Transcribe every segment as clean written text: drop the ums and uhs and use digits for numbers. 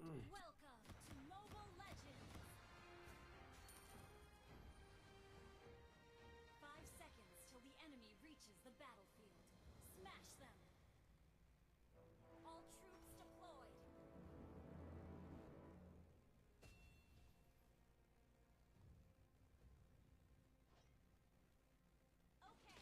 Welcome to Mobile Legends! 5 seconds till the enemy reaches the battlefield. Smash them! All troops deployed! Okay!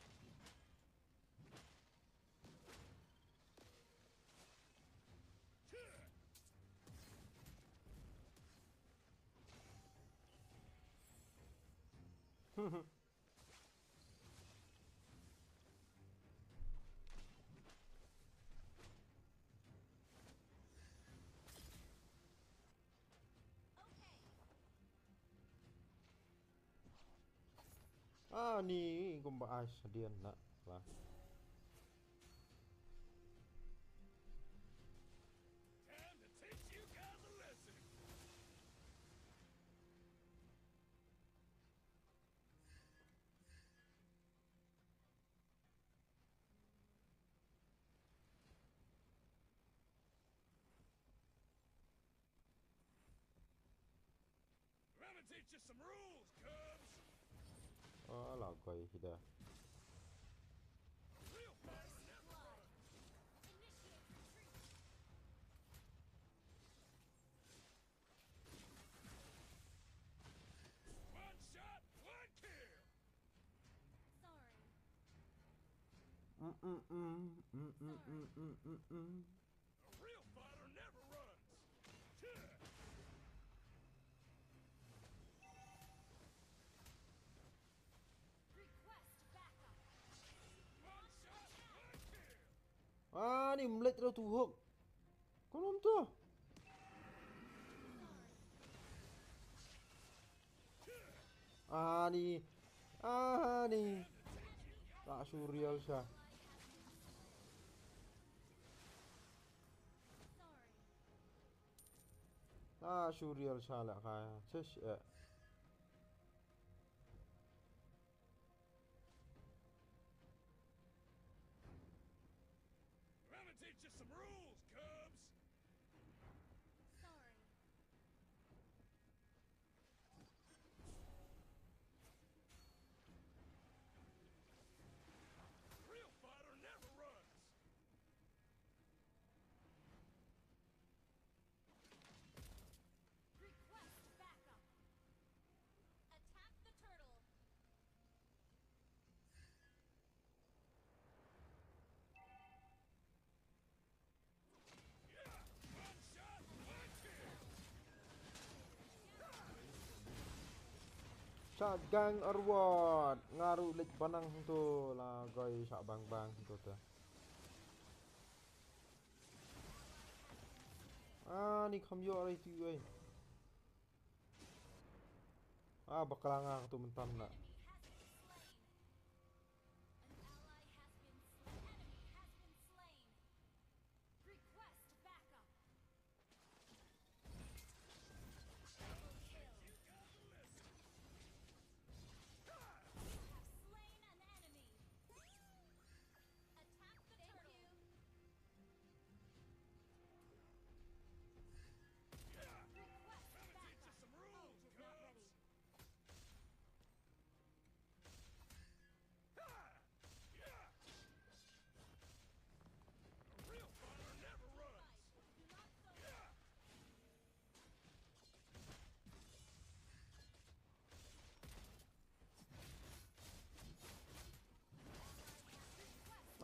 Ni kung ba diyan na ba? Teach you some rules, cubs. Là quay thì đây. Real fighter never runs. Initiate retreat! One shot, one kill. Sorry. A real fighter never runs. Request backup! One shot, one kill. Ni melihat dah tu hook. Kau nonton? Ni. Tak surreal sah. Sorry. Surreal sah lah kaya. Cesh. Let me teach you some rules, cubs. Sorry. Real fighter never runs. Request backup! Attack the turtle! Shotgun Award ngaruh lek banang tu lah goi sak bang tu tu. Ni kamyo ari tu oi. Bakalang aku tu mentan nak.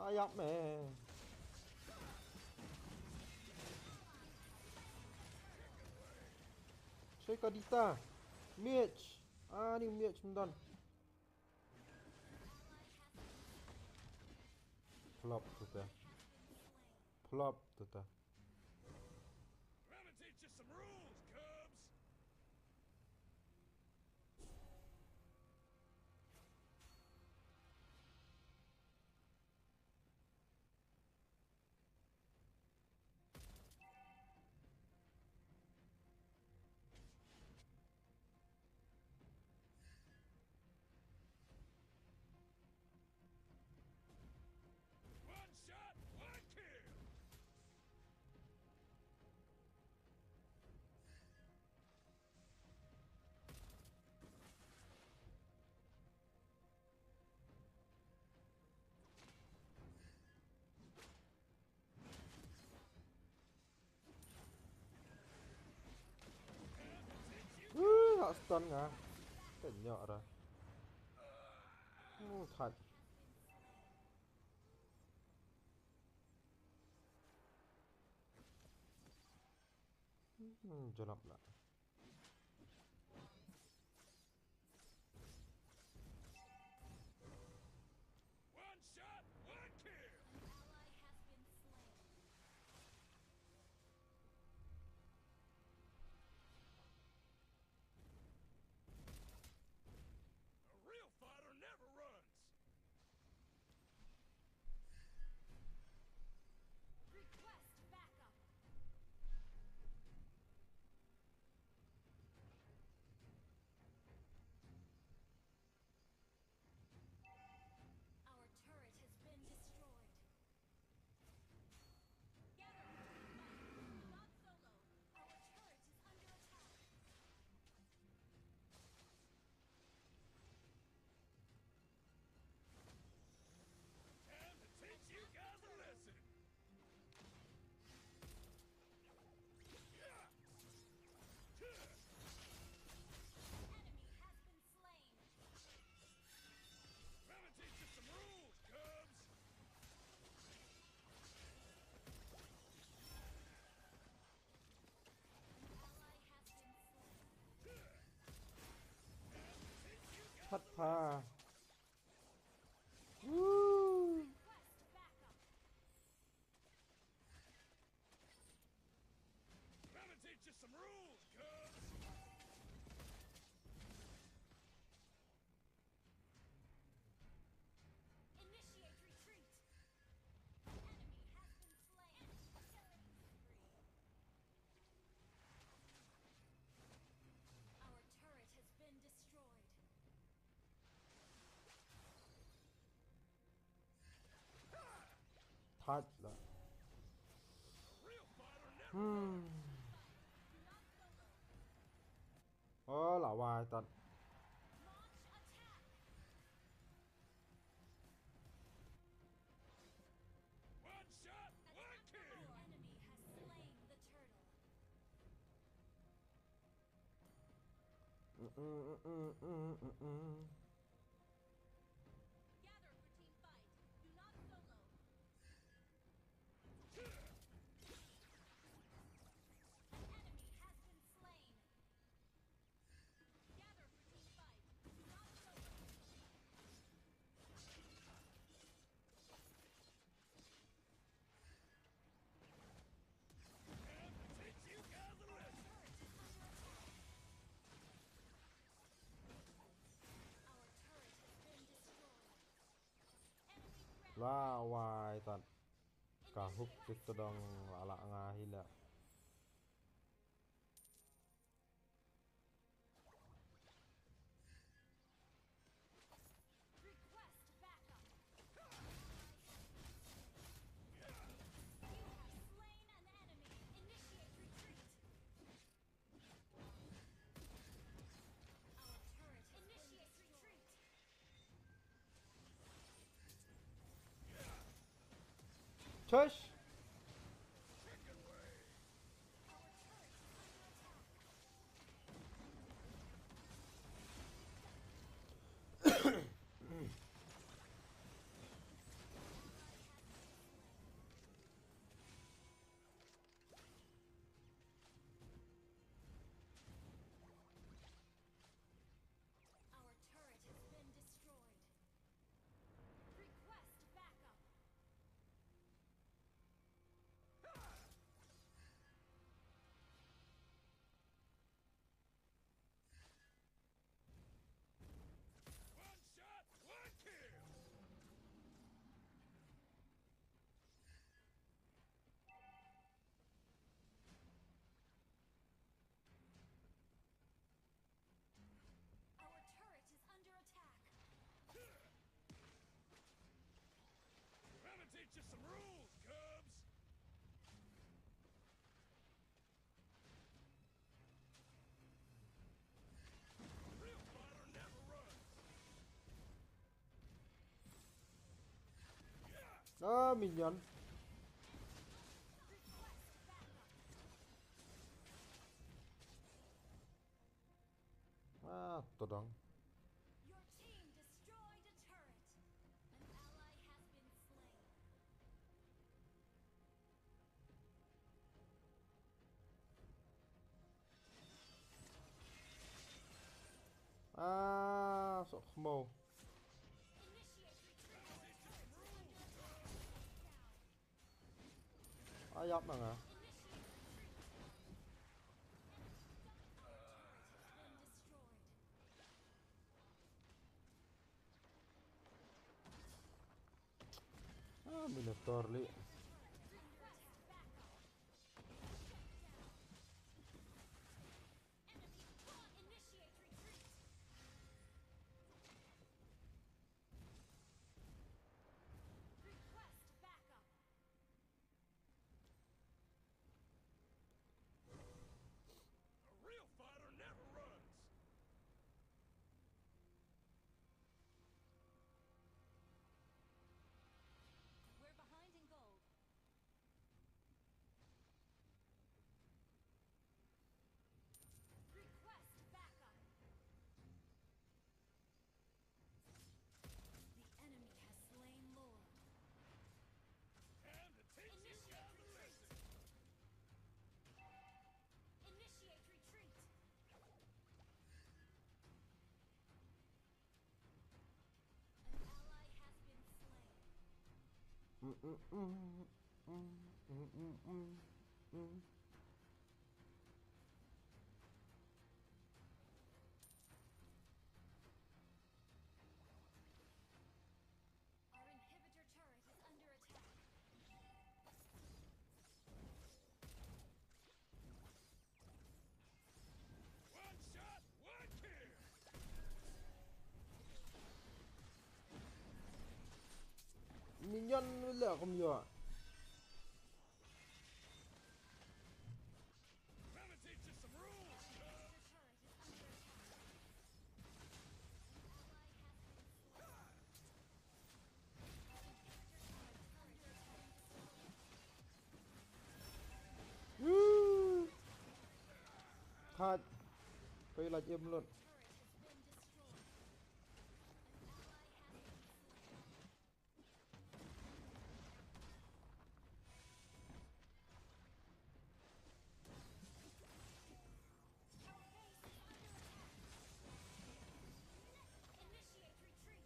Ayap meh. Saya Kadita. Mitch. Ni Mitch mentan. Flop tu tu. Flop tu tu. Gonna teach you some rules, Cubs. One shot, one kill. Tak stun ngah. Kenyok dah. Thật. Jelap lah. One shot, one kill. A real fighter never runs. Request backup. Our turret has been destroyed. Gather for team fight. Not solo. Our turret is under attack. Time to teach you guys a lesson. Enemy has been slain. Gonna teach you some rules, Cubs. Ally has been slain. Thật thà. Woo. Request backup. Gonna teach you some rules, Cubs. Initiate retreat. Enemy has been slain. Killing spree. Our turret has been destroyed. Thật là. Real fighter never runs. Là hoài tận. Launch attack. One shot, one kill. Enemy has slain the turtle. Gather for team fight. Do not solo. An enemy has been slain. Gather for team fight. Do Rawai tan kahuk kita dong ala ngahila. Request backup. You have slain an enemy. Initiate retreat. Our turret initiate retreat. Çöş. Our turret is under attack. Our turret has been destroyed. Request backup. One shot, one kill. Our turret is under attack. Gonna teach you some rules, Cubs. Real fighter never runs. Ah, minion. Request backup. Ah, tuh dong. Your team destroyed a turret. An ally has been slain. Ah, sok mau. Initiate retreat. Our turret is under attack. Down. Ayap na nga. Initiate retreat. Our turret has been destroyed. Ah, Minotaur li. Request backup. Enemy initiate retreat. Request backup. A real fighter never runs. We're behind in gold. Request backup. The enemy has slain Lord. Time to teach you Initiate guys a retreat. lesson. Initiate retreat. An ally has been slain. Our inhibitor turret is under attack. One shot, one kill. Minion wala akong yo. Gonna teach you some rules, Cubs. Inhibitor turret is under attack. An ally has been slain. Our inhibitor turret is under attack. Woo! Thật. Cây là chim luôn. Turret has been destroyed. An ally has been slain. Our base is under attack. Initiate retreat.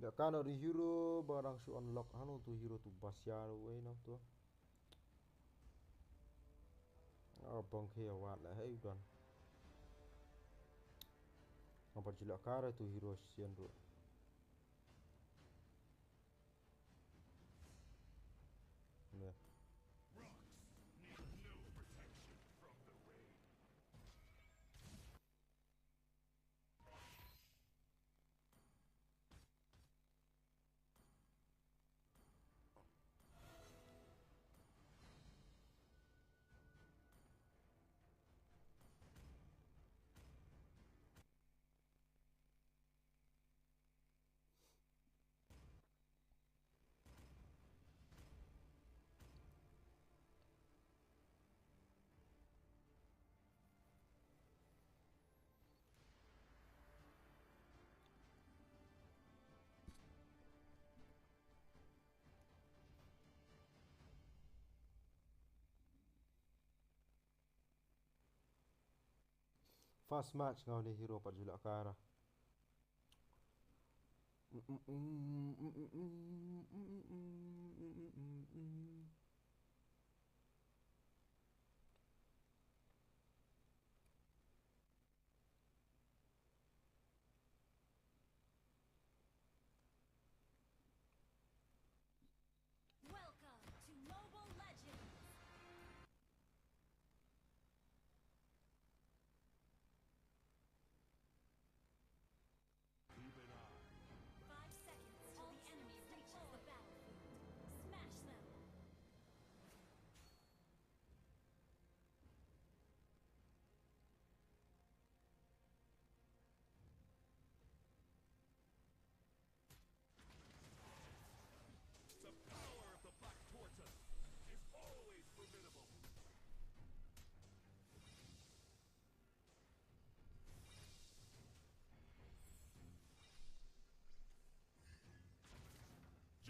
Ya kan ada hero barang su unlock anu tu hero tu basya we nam tu. Abang ke awat lah hai udan. Apa jila kara tu hero sian tu. Ya. Rocks need no protection from the rain. Fast match ngau ni hero pat jila kara. Welcome to Mobile Legends! Even I. 5 seconds till the enemy reaches the battlefield. Smash them! The power of the Black Tortoise is always formidable.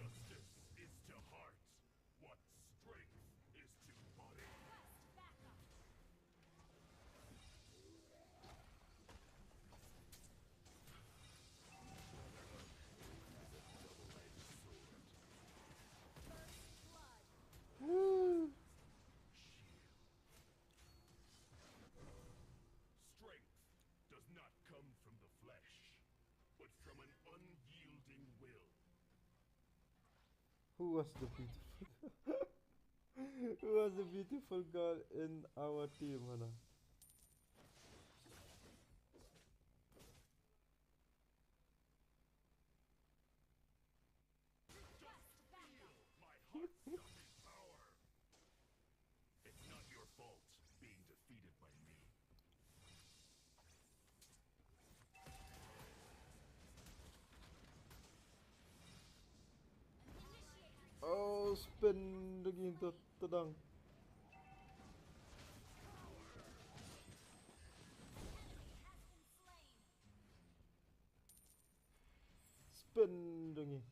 Justice is to heart what strength is to body. Request backup! First blood! Strength does not come from the flesh, but from an unyielding will. Who was the beautiful Who was the beautiful girl in our team, Hana? Request backup! My heart-stopping power. It's not your fault being defeated by me. Initiate retreat! Oh, spin lagi tu tedang. Enemy has been slain! Spin lagi.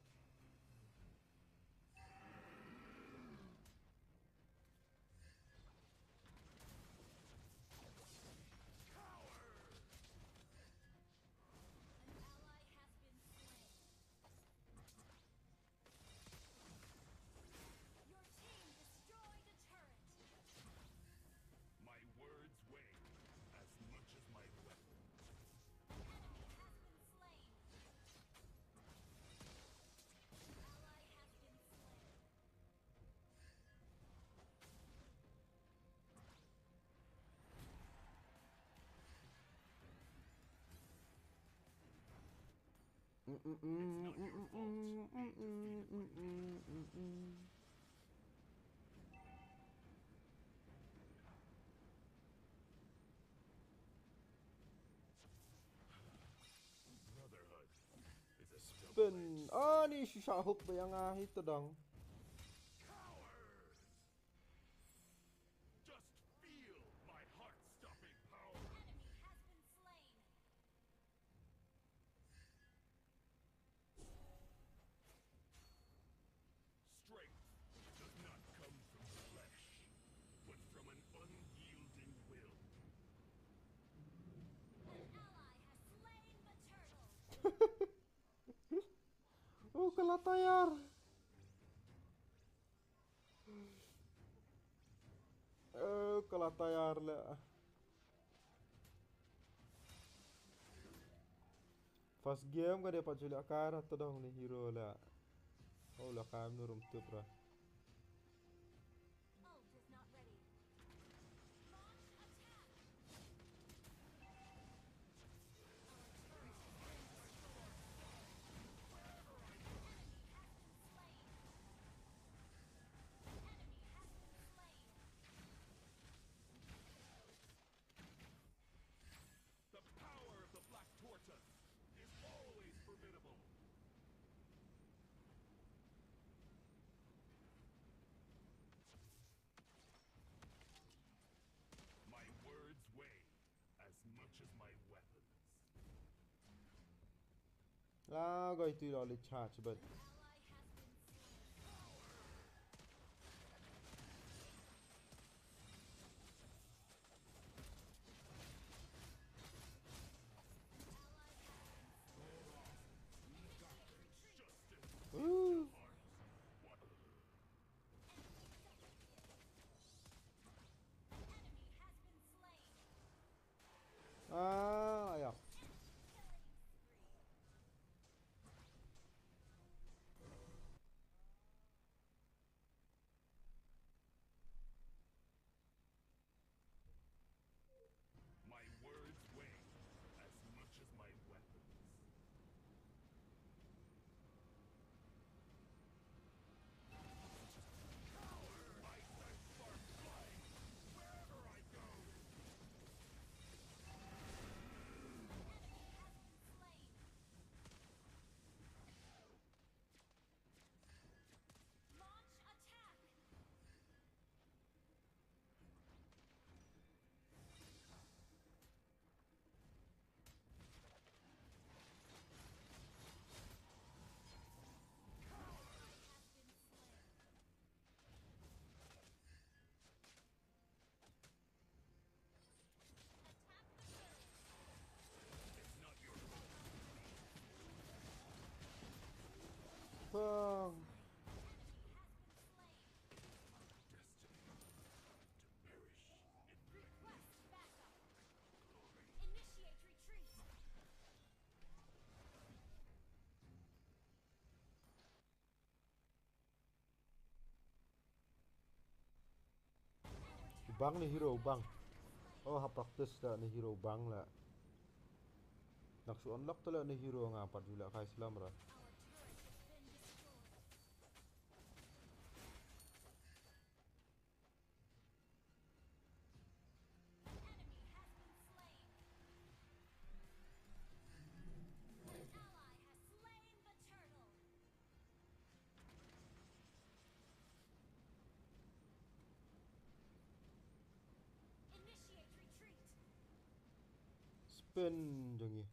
Brotherhood is a spell. Ben, ah ni susah hook ba yang itu dong. Cowards! Just feel my heart-stopping power. Enemy has been slain. Strength does not come from the flesh, but from an unyielding will. An ally has slain the turtle. Oh kalah tayar. Kalah tayar lah. First game kan dia dapat culik karat tu dong ni hero lah. Oh lah kami nurum tu bro. Ult is not ready. Launch attack. Enemy has been slain. The power of the Black Tortoise is always formidable. My words weigh as much as my weapons. Lah kau itu dah boleh charge but Ally has been slain. Ally has been slain. Initiate retreat. Justice uh, heart. What? Enemy has been slain. ya. Killing spree. My words weigh as much as my weapons. I send sparks flying wherever I go. Enemy has been slain. Launch attack. Ally has been slain. Attack the turtle. It's not your fault. Bang. Enemy has been slain. Destiny to perish in Request backup. glory. Initiate retreat. Bang ni hero bang. Oh ha practice dah ni hero bang lah. Nak su unlock tu lah ni hero ngapat juga kai Islam lah. Our turret has been destroyed. Enemy has been slain. An ally has slain the turtle. Initiate retreat. Spin jangi.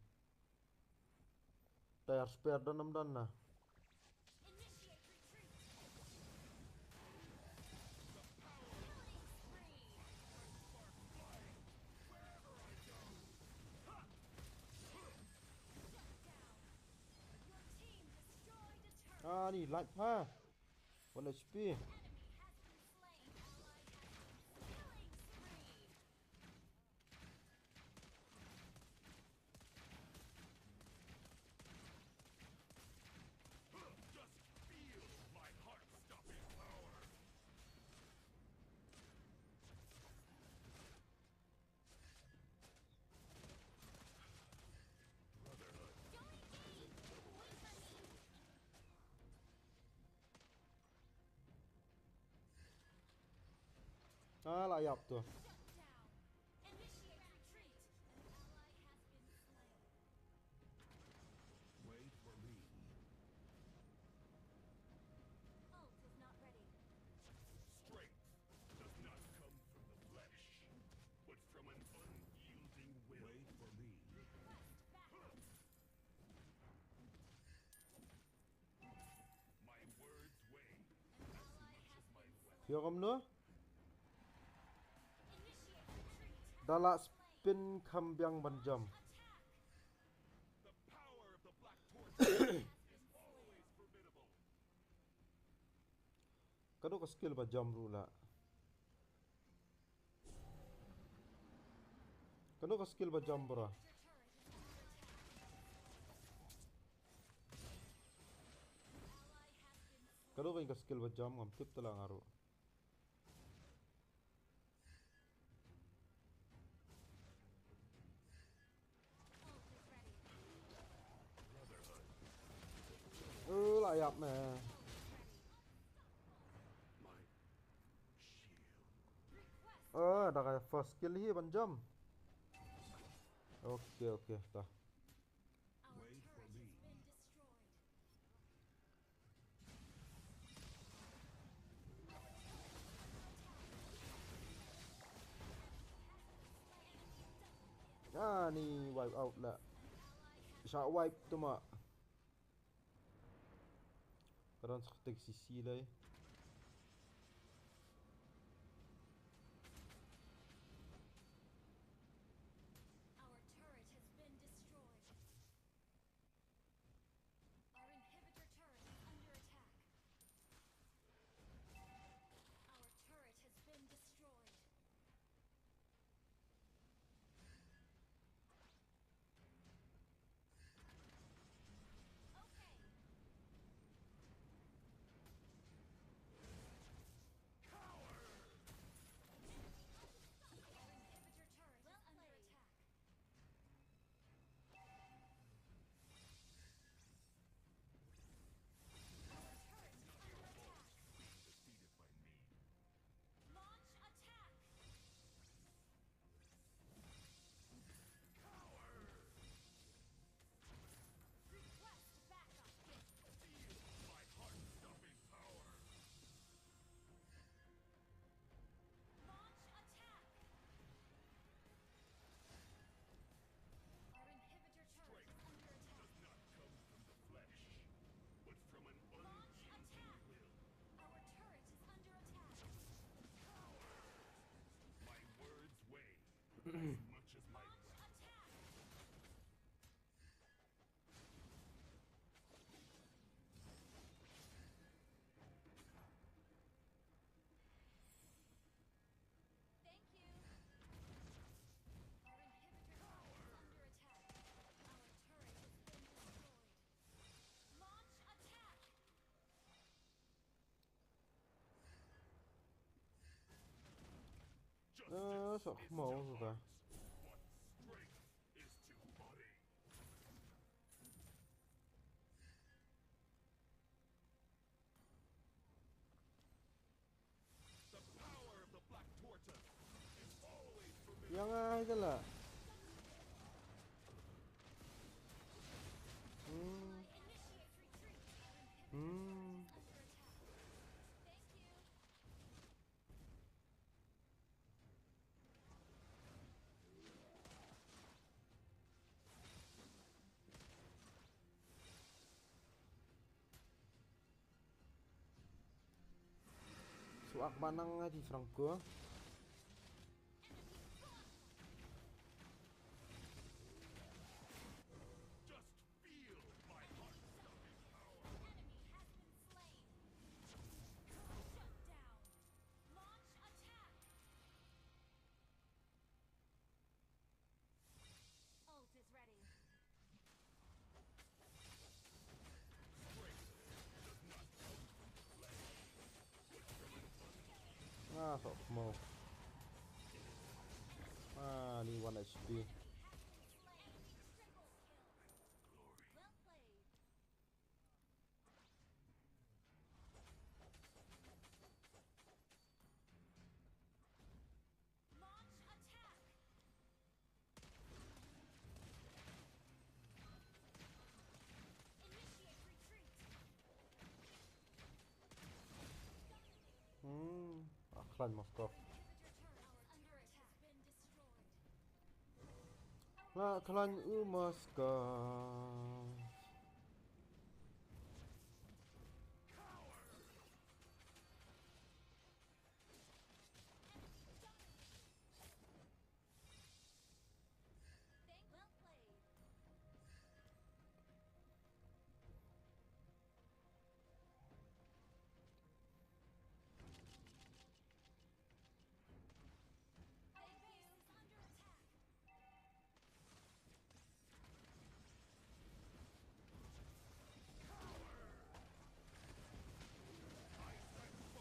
Tayar spare dan nah. Initiate retreat. Killing spree. Shut down. Your team destroyed a turret. Ah ni light ha. 1 HP. Enemy has been slain. Ally has been killing spree. Just feel my heart-stopping power. Brotherhood Going deep. Lại yaptı. Shut down. Initiate retreat. An ally has been slain. Wait for me. Ult is not ready. Strength does not come from the flesh, but from an unyielding will. Wait for me. Request backup. My words weigh An ally has my been weapon. slain. Phía không nữa. Initiate retreat. Dala spin kambyang banjam. Attack. The power of the Black Torch is always formidable. Kano ka skill ba jam rula? Kano ka skill ba jam bra? Your turret is under attack. Ally has been slain. Kano ka skill ba jam ngam tip tala ngaro. Ult is ready. Lại yap nè. Ult is ready. My shield. Request. Đã cái first skill hi banjam. Okay, ta. Our Wait for turret me. has been destroyed. Ni wipe out là. An ally has Shot wipe tu ma. Karon sa tig si silay. Our turret has been destroyed. Our inhibitor turret is under attack. Our turret has been destroyed. Okay. Our inhibitor turret is under attack. Our turret is under attack. Defeated by me. Launch attack. Request backup. Feel my heart-stopping power. Launch attack. Our inhibitor turret is under attack. Does not come from the flesh, but from an Launch unyielding attack. will. Our turret is under attack. My words weigh as much as my Launch weapon. attack. Thank you. Our inhibitor turret is under attack. Our turret has been destroyed. Launch attack. Justice Sợ is màu to rồi ta. hearts what strength is to body. The power of the Black Tortoise is always formidable. Yang ai thế là. Initiate retreat. Our inhibitor turret is under attack. Thank you. Suak manang nga di Franco. Just feel my heart-stopping power. Enemy has been slain. Shut down. Launch attack. Ult is ready. Sợ màu. Ni 1 HP. Enemy has been slain. Triple kill. Well played. ខ្លាញ់មកស្កប់ Inhibitor turret has been destroyed. ខ្លាញ់មកស្កប់ Well played. Their base is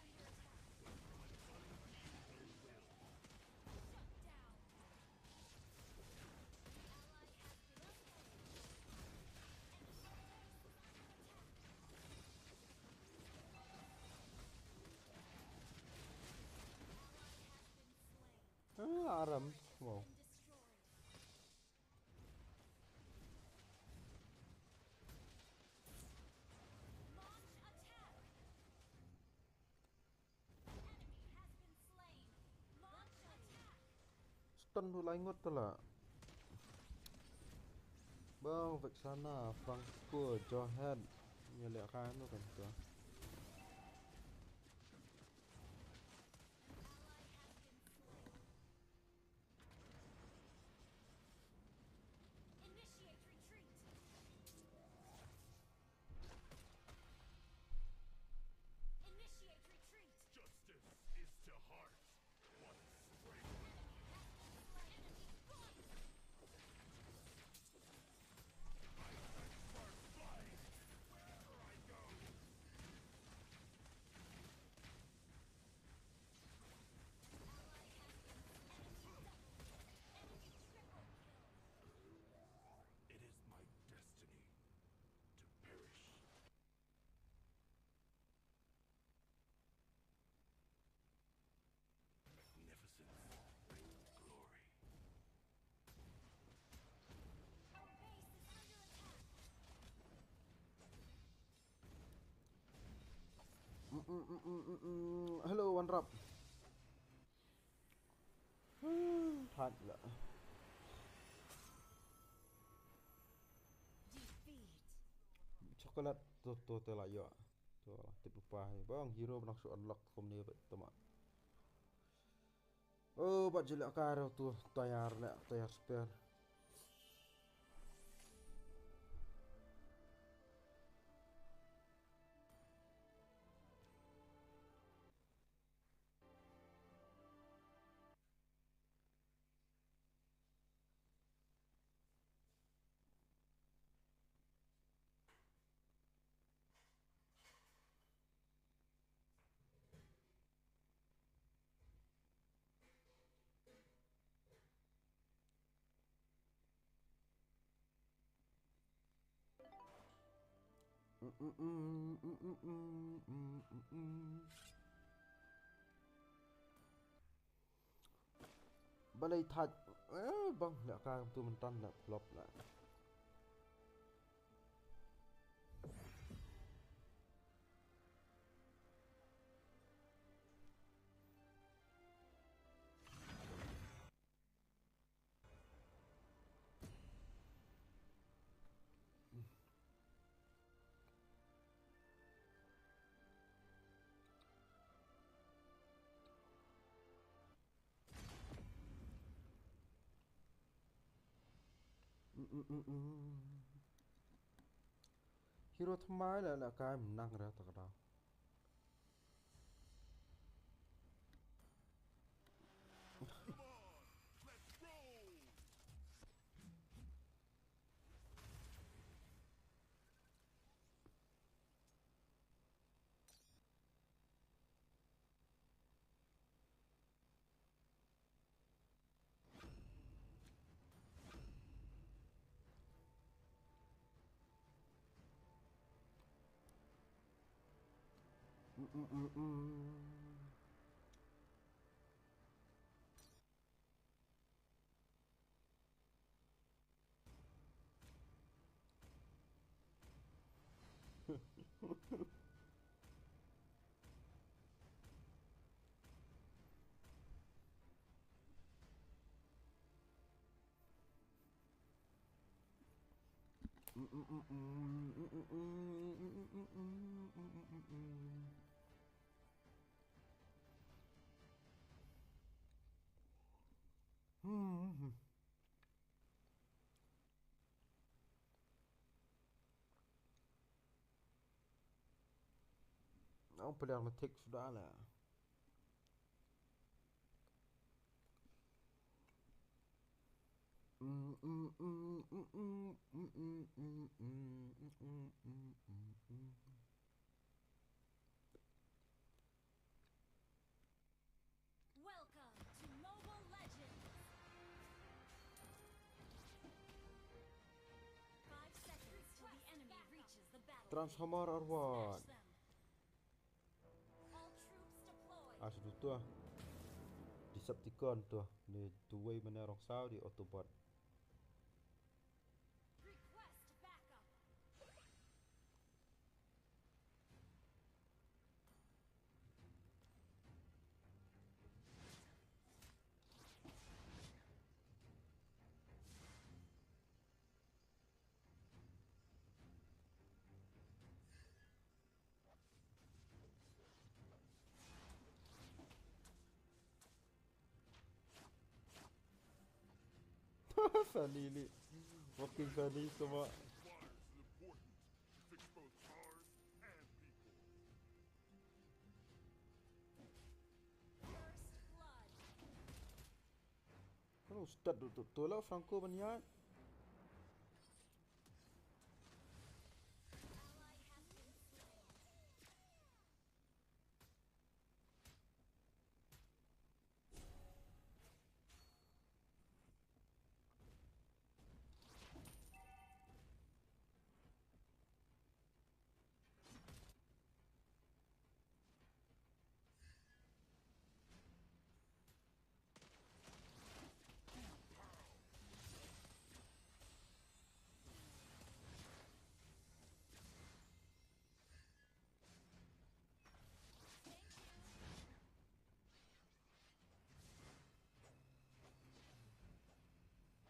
under attack. Aram mau Destroyed. Launch attack. Enemy has been slain. Launch attack. stun mulai ngot lah bang Vexana Frankfurt Johan nyalakan tu kan tu Initiate retreat. Initiate retreat. Justice is to heart. What strength! Enemy run. Spark flies wherever I go. It is my destiny to perish. Magnificence brings glory. Our base is under attack. hello one rap hard lah Defeat. coklat tu telah yo tu tip lupa bang hero nak su unlock kom ni tama oh bat jelak karo tu tayar spare balai thật bang lạ ca tu mình tan lạ flop lạ hero ថ្មលក្ខកាយមិនណាំងរះតកដោ Nou, pelear met Tick sudah lah. Welcome to Mobile Legends! 5 seconds till the enemy reaches the battle. Transhammer or what? Smash them. All troops deployed. Asu tu ah. Decepticon tu ah. Ni two-way menerong sao di Autobot. Request backup. Funny ni. Fucking funny semua. Fire is important to fix both cars and people. First blood. Kan ustad tu lah Franco banyak. Ally has been slain.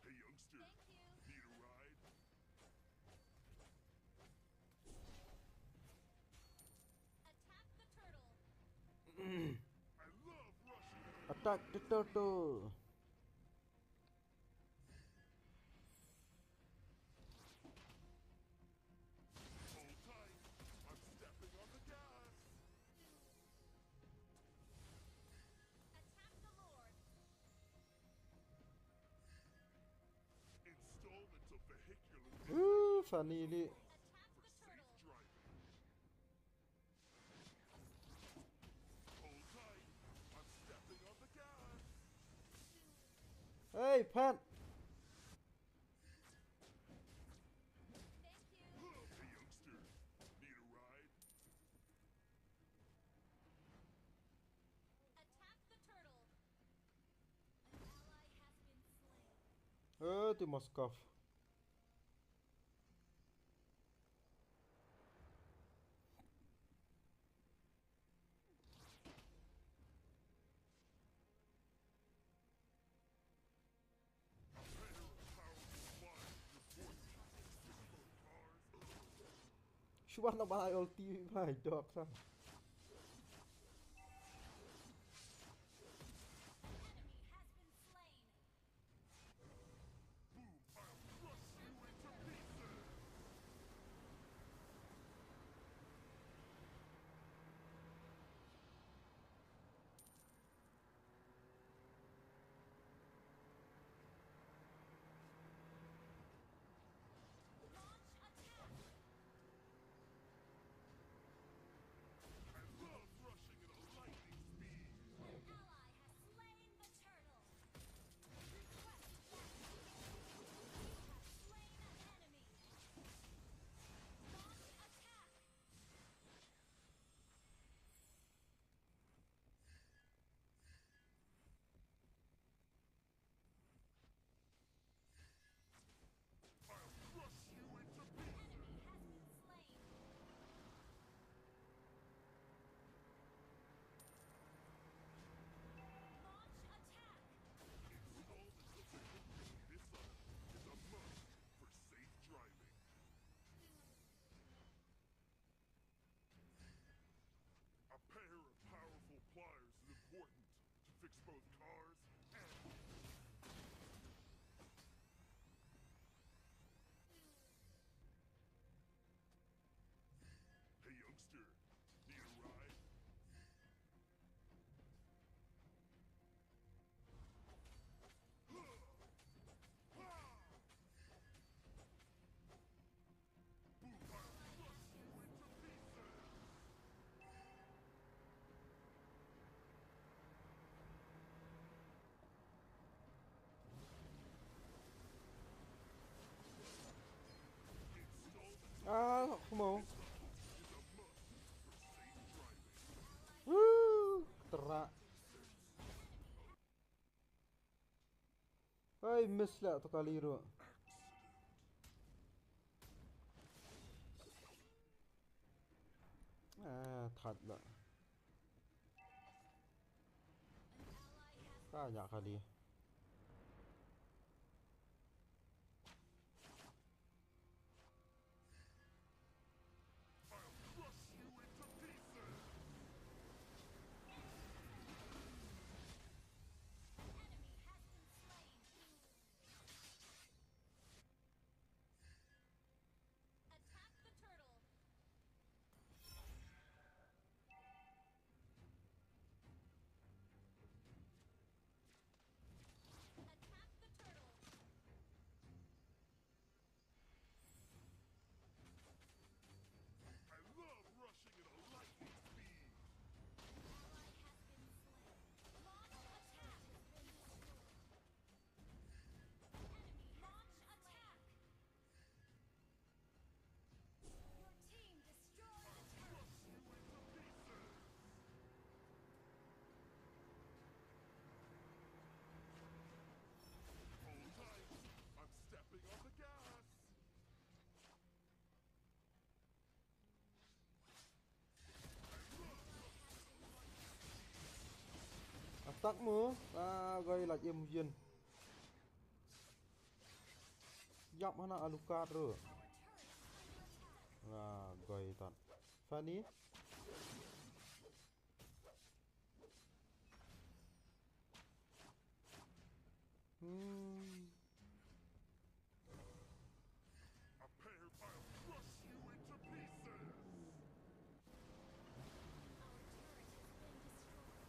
Hey youngster, Thank you. need a ride? Attack the turtle. I love Russian. Attack the turtle. Hold tight. I'm stepping on the gas. Attack the Lord. Installment of vehicular Funny ni. Attack for the safe turtle. driving. Hold tight. I'm stepping on the gas. Hey, Pat. Thank you. Hey youngster, need a ride? Attack the turtle. An ally has been slain. Di Moskov. Better powerful fire reporting. Fix both cars. Siapa nak bahai ulti bahai dog sah. Enemy has been slain. Boom! I'll crush you into pieces. Launch attack. mau. is a must for safe driving. Kena. Oi, miss lah tu kali tu. Thật lah. Banyak kali. I'll crush you into pieces. Enemy has been slain. Attack the turtle. Attack the turtle. I love rushing at a lightning speed. Ally has been slain. Launch attack has been destroyed. Enemy launch attack. Your team destroyed the turret. Crush you into pieces. Hold tight. I'm stepping on the gas. Attack-mu. Gọi là im duyên. Dọc hana Alucard rồi. Our turret is under attack. Gọi tận. Fanny. A pair, I'll crush you into pieces. Our turret has been destroyed.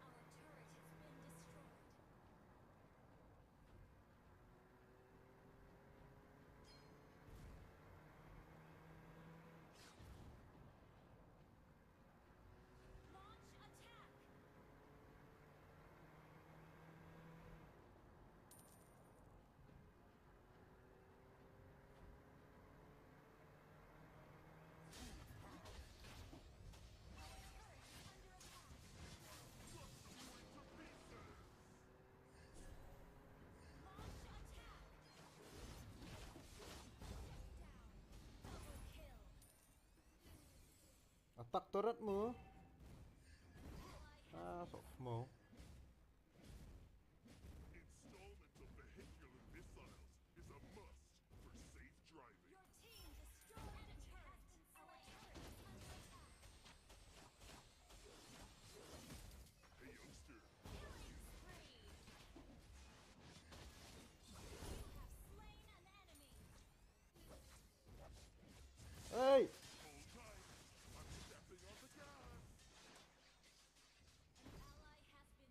Our turret has been destroyed. Launch attack. Our turret is under attack. Crush you into pieces. Launch attack. Down. Double kill. Attack turret-mu. Ally has Sok mau. Installment of vehicular missiles is a must for safe driving. Your team destroyed a turret. Our turret is under attack. Hey, youngster. Killing spree. You have slain an enemy. Hey. Hold tight. I'm stepping on the gas. An ally has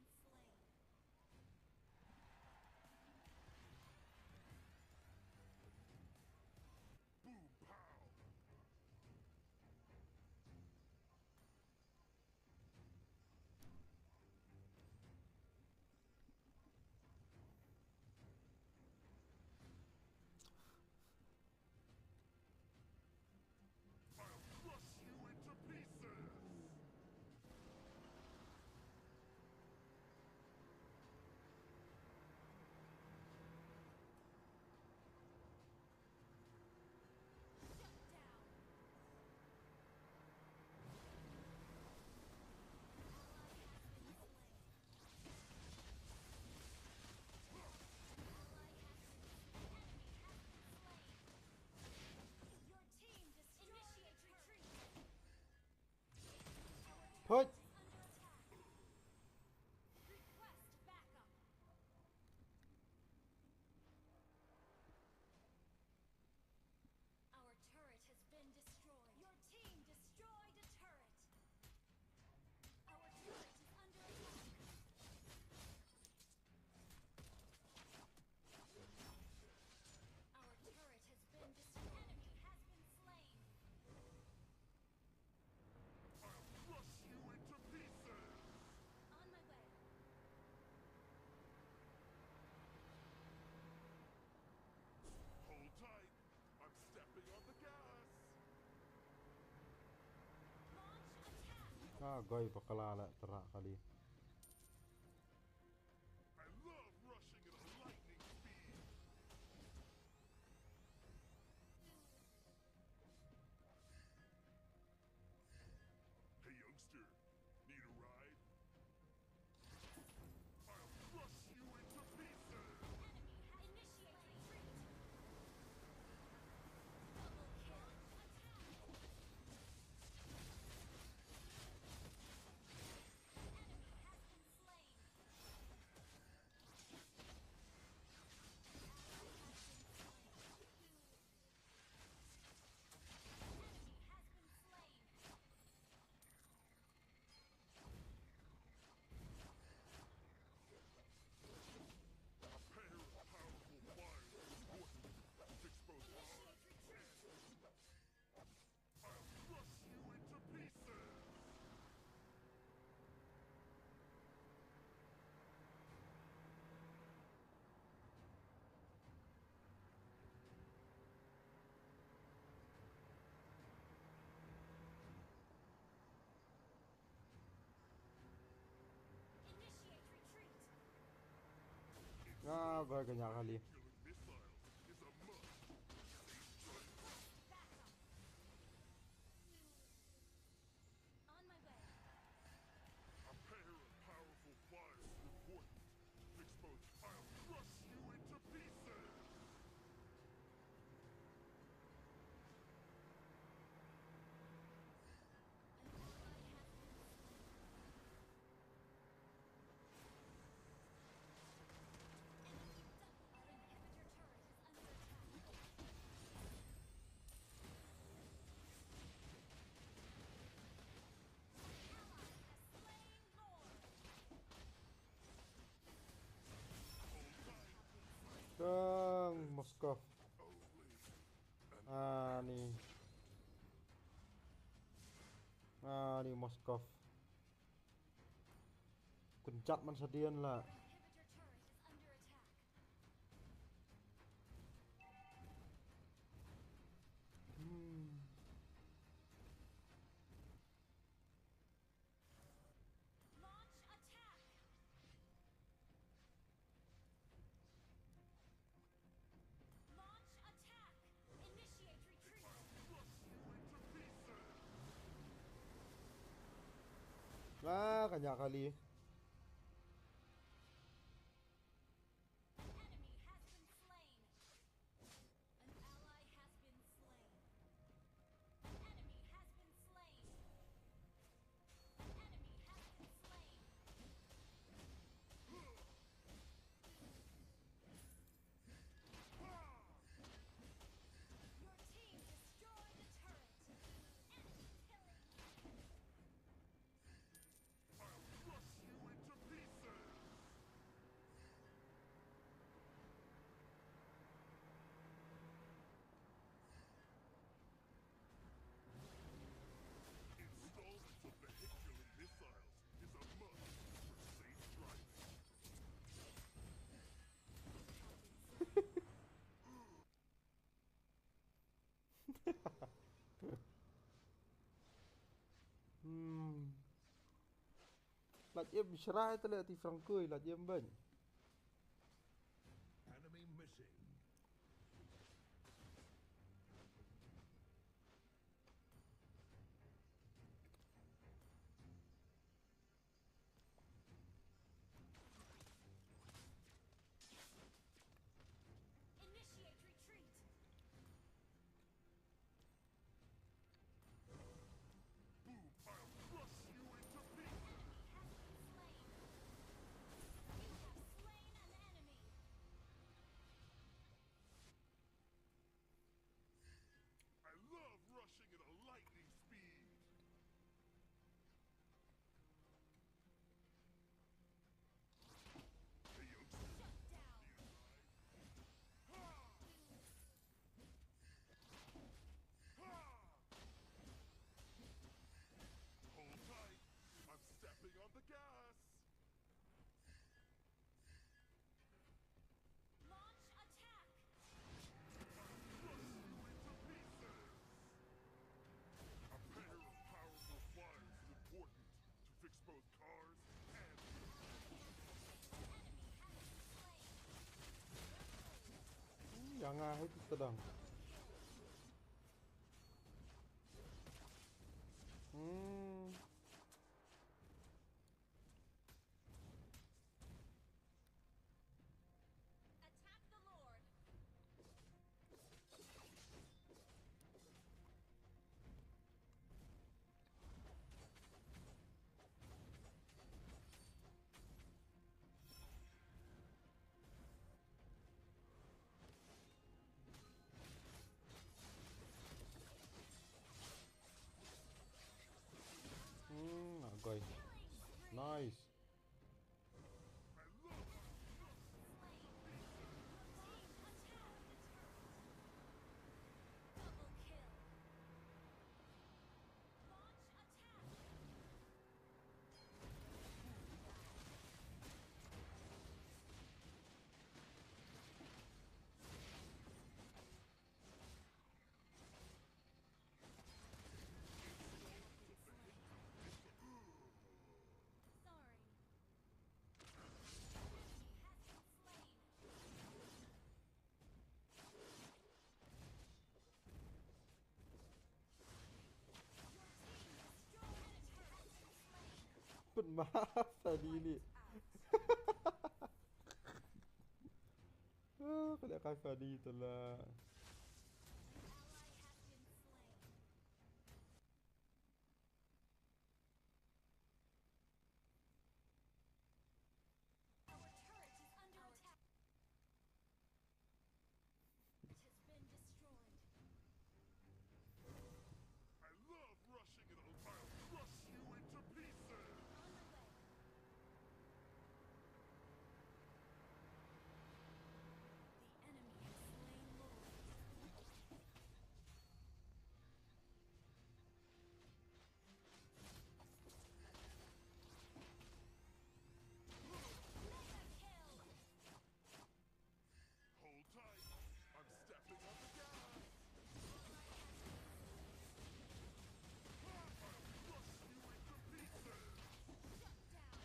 Goy bakala la tara kali. I love rushing at a lightning speed. Hey youngster, need a ride? I'll crush you into pieces! Initiate retreat. Double kill. Attack. Enemy has been slain. Ally has been slain. Enemy has been slain. A pair of powerful pliers is important to expose Initiate retreat. I'll crush you into pieces! Initiate retreat. Goy kanya kali. Killing missiles is a must. Request backup. On my way. A pair of powerful pliers is important to expose I'll crush you into pieces! An ally has been slain. Enemy double. Inhibitor turret is under attack. Ally has slain Lord. Dang Moskov. Only Nih Moskov. Kencat man sedian lah. Inhibitor turret is under attack. Launch attack. Launch attack. Initiate retreat. crush you into pieces! Kanya kali. Enemy has been slain. An ally has been slain. Enemy has been slain. Enemy has been slain. Your team destroyed a turret. Enemy killing. I'll crush you into pieces! Installments of vehicular missiles is a must for safe driving. Lạch em srai tele ti Frankoi lạch em bệnh. Enemy missing. Initiate retreat. Boom! I'll crush you into pieces! Enemy has been slain. You have tengah itu sedang. Hmm. Attack the Lord. Agoy. Nice. I love Slain. Team attack. Double kill. Launch attack. Sorry. Enemy has been slain. Your team destroyed. Predator has been slain. เป็นมาtadi ni. Kena tadi itulah. Ally has been slain. Our turret is under attack. It has been destroyed. I love rushing it. I'll crush you into pieces. On the way. The enemy has slain Lord. Mega kill. Hold tight. I'm stepping on the gas. I'll crush you into pieces. Shut down.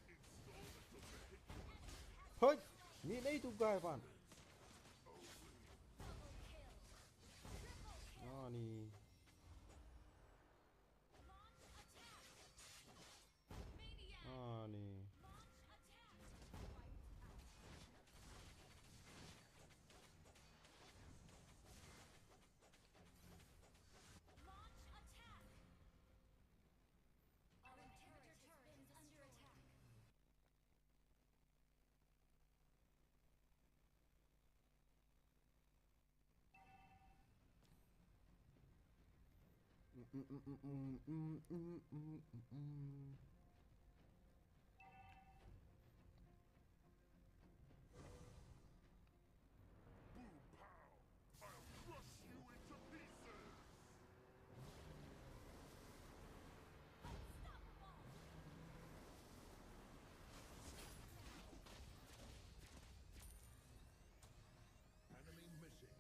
Install the delay. Hoi, ni na itu guy pan. Double kill. Triple kill. Ah ni. Launch attack. Maniac. Ah ni. Launch attack. Wiped out. Launch attack. Our turret is under attack. Boom pow. I'll crush you into pieces. Unstoppable. Enemy missing.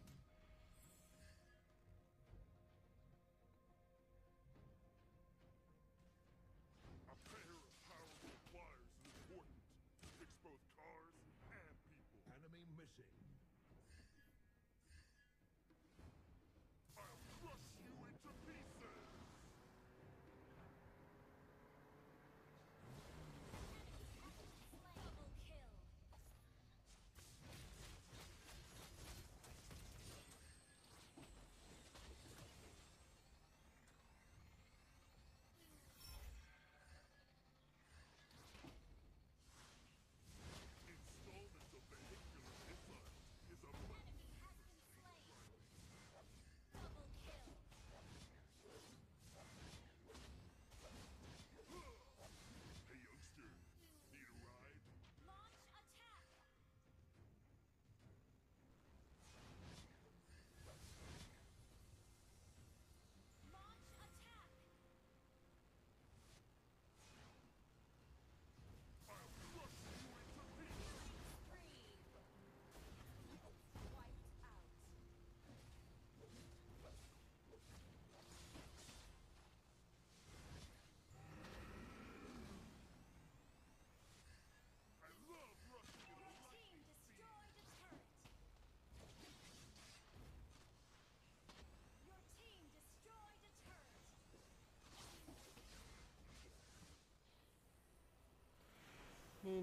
A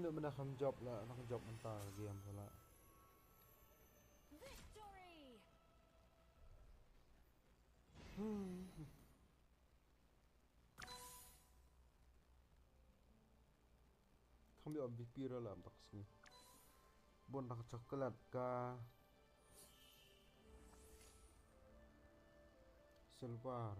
nữa mình không job là nó không job mình ta game rồi là Victory! không biết MVP rồi làm tắc gì buồn đặc chocolate ka silver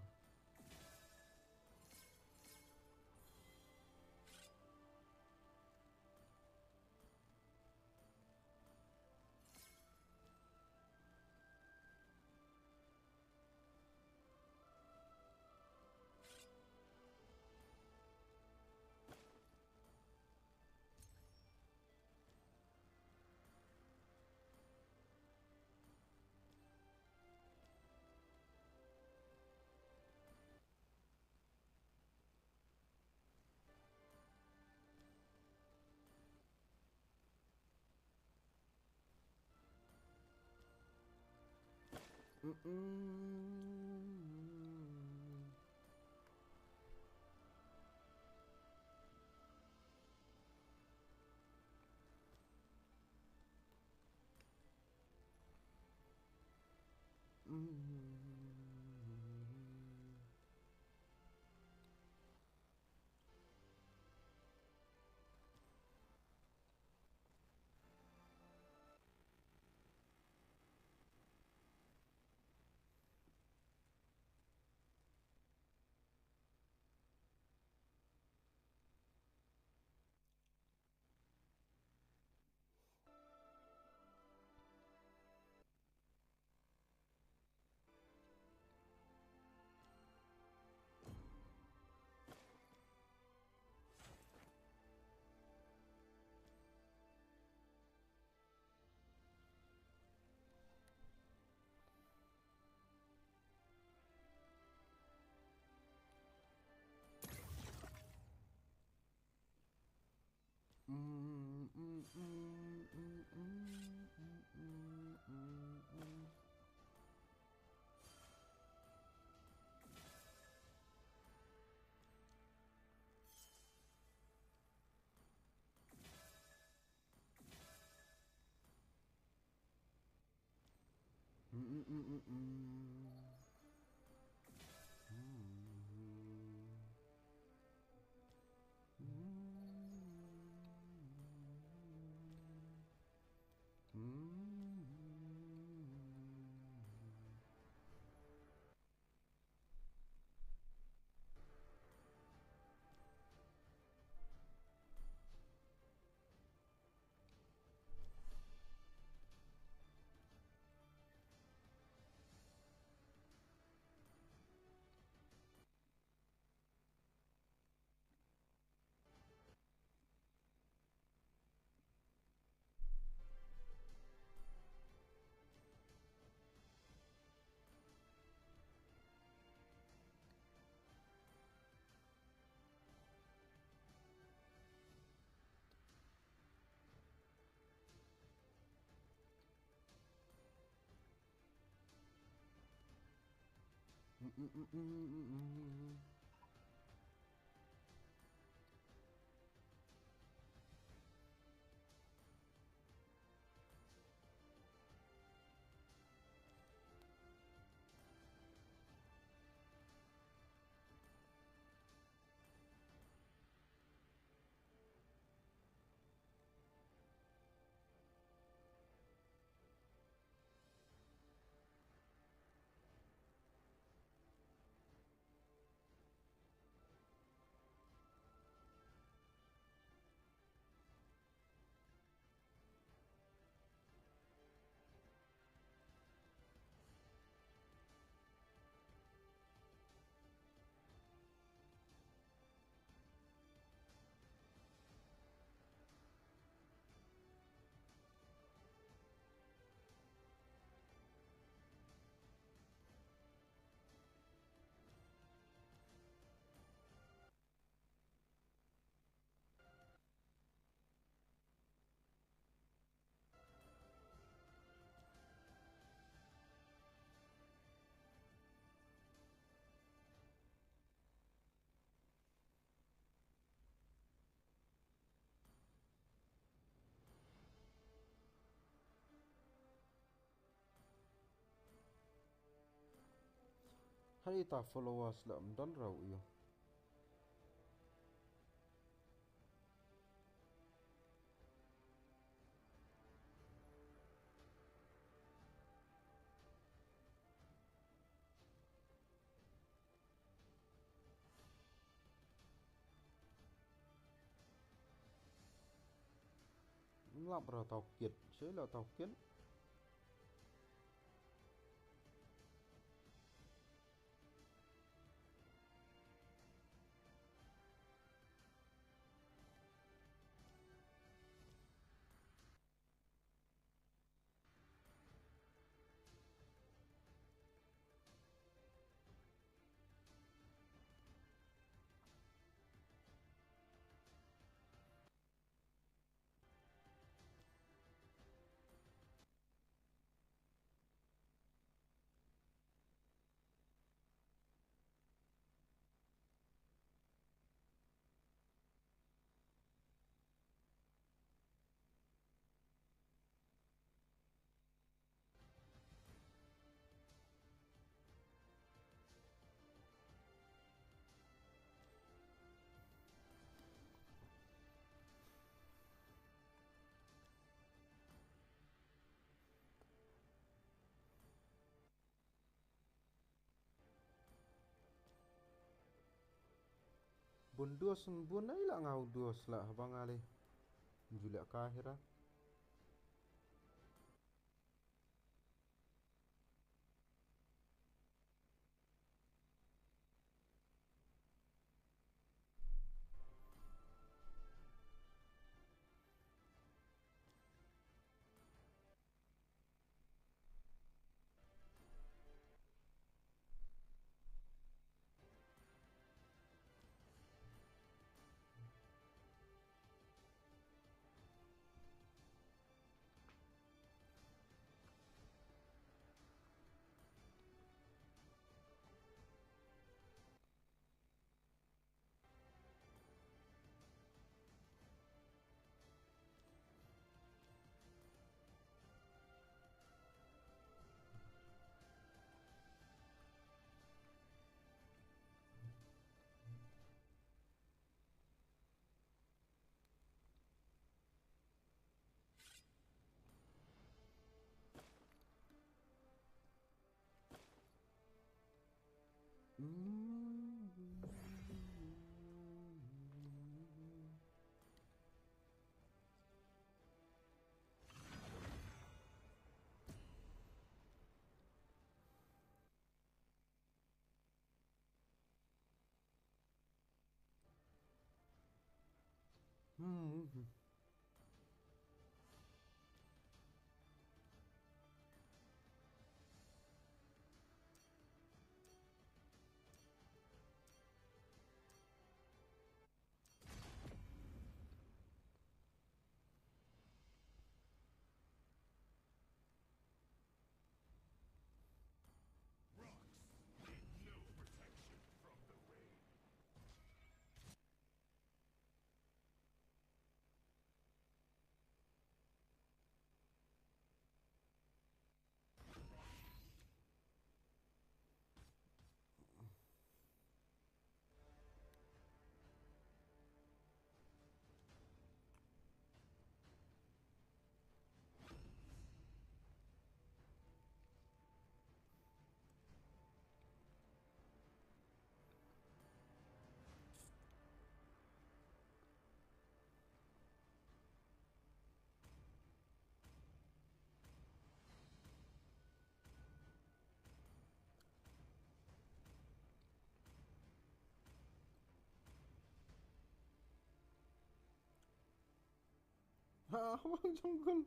Hai ta followers la dan rau iyo. Lap ra tao kiệt chế là tao kiến. Bunduos bun ay la ngau duos la bang ali. Julia kahira. Rocks need no protection from the rain. Ha bang jungle.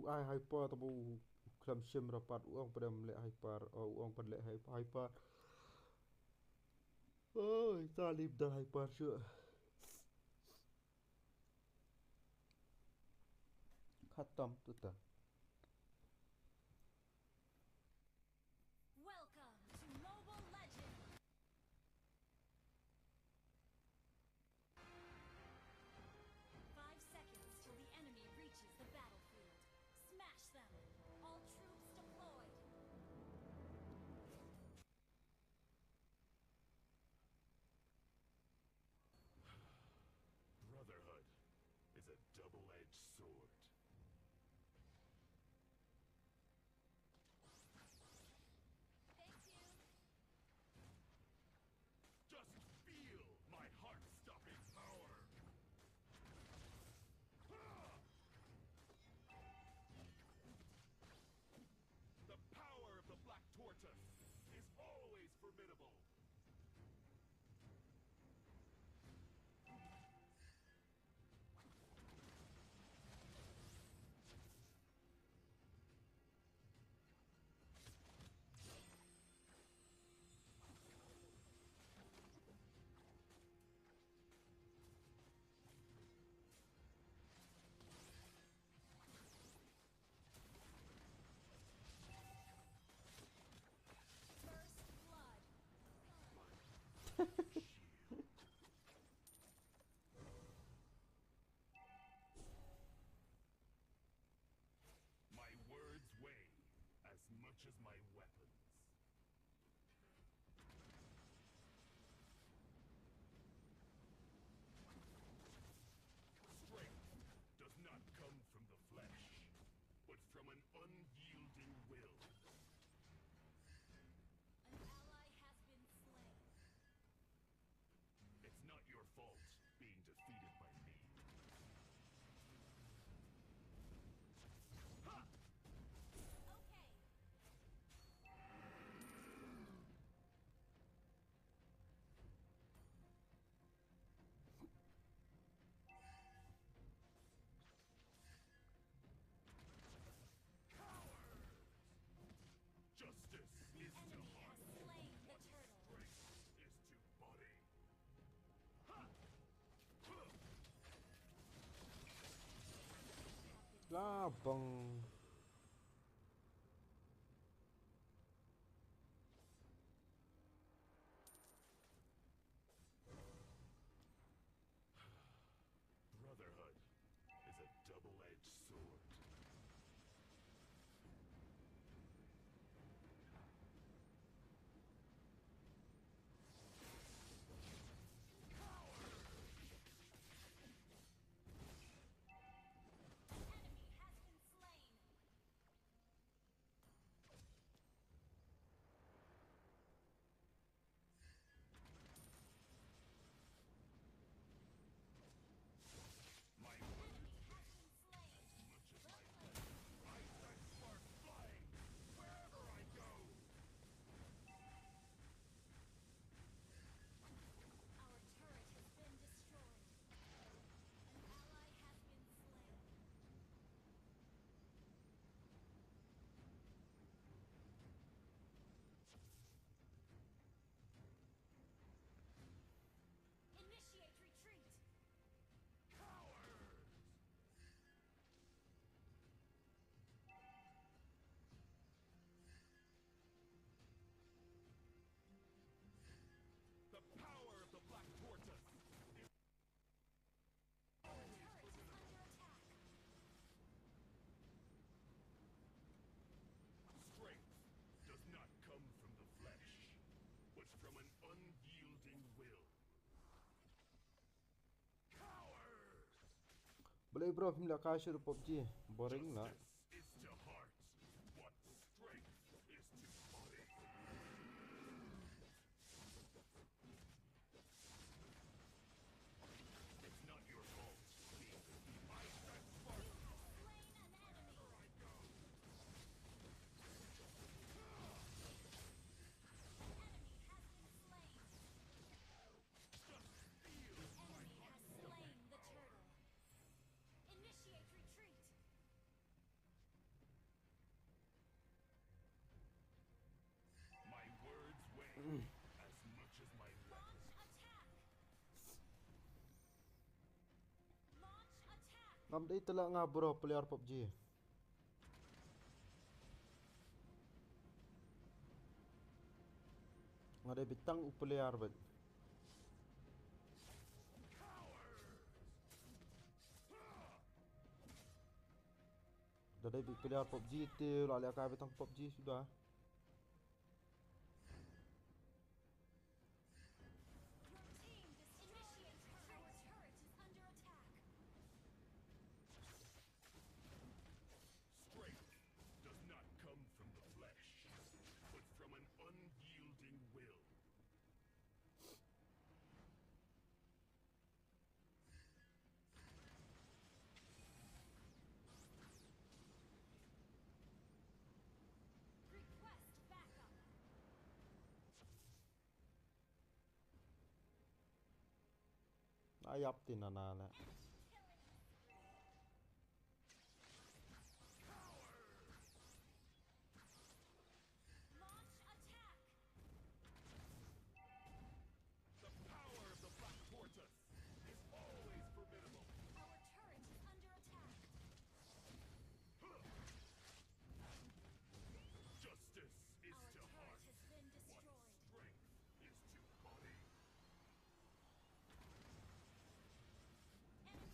Ai hyper tabu klam sim rapat uang pada melek hyper uang pada lek hyper. Oh, talib dah hyper sure. Khatam tu ta. as my weapons. Strength does not come from the flesh, but from an unyielding will. An ally has been slain. It's not your fault being defeated by me. Ha! Okay. Justice The is to enemy heart. has slain the turtle. Strength is to body. Ha! Huh! Labang. Brotherhood is a double-edged sword. An enemy has been slain. My Enemy has been slain. much as Well my played. I send sparks flying wherever I go. Our turret has been destroyed. An ally has been slain. Initiate retreat. Cowards! The power of the Black Tortoise is Our turret is under attack. strength does not come from the flesh, but from an unyielding will. Cowards! Boleh bro, film dah kasih tu PUBG. Boring lah. Justice is to heart what strength is to body. It's not your fault. I send sparks Slain an enemy. wherever I go. An enemy has been slain. Just feel Enemy has slain the turtle. Initiate retreat. my words weigh as much as my Launch weapons. attack. Launch attack. Update telah nga bro player PUBG. Ngada bitang player bet. Dah ada player PUBG tu lalu akan bitang PUBG sudah. Your team initiate retreat. Our turret is under attack. Strength does not come from the flesh, but from an unyielding will. Request backup. Ayap tin na na. Killing spree. Launch attack. The power of the Black Tortoise is always formidable. Our turret is under attack. Justice is Our to turret heart has been what destroyed. strength is to body. Enemy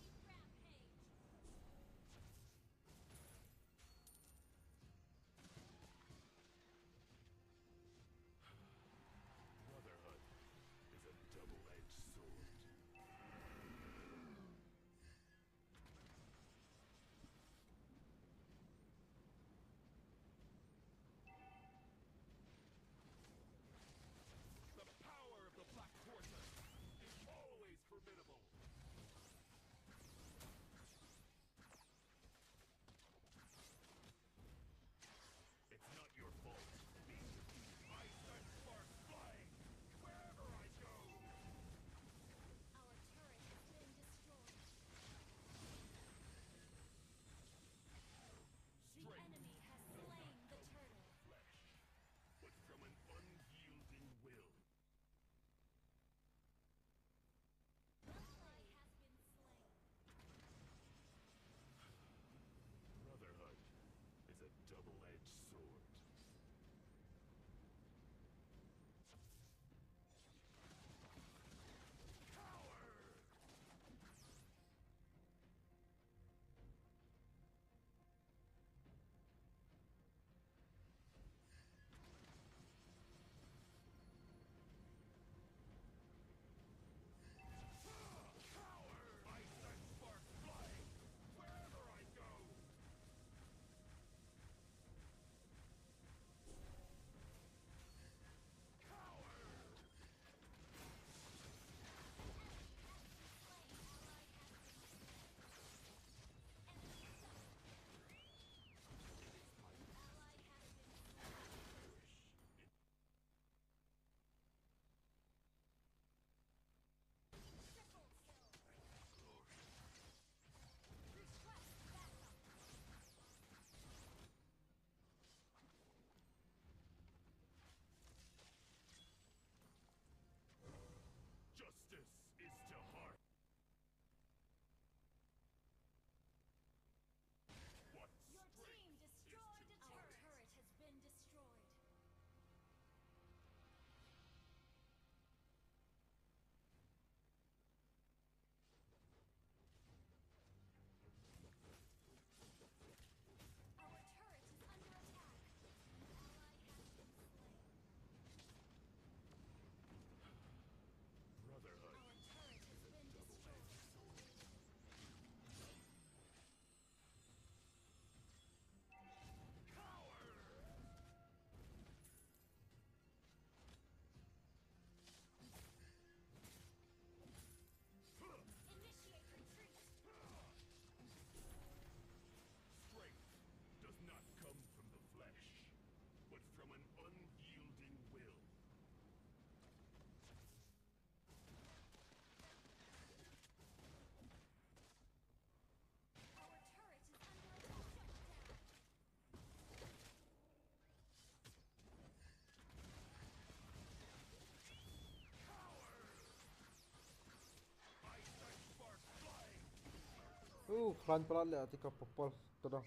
pelan-pelan lihat tika popol tenang.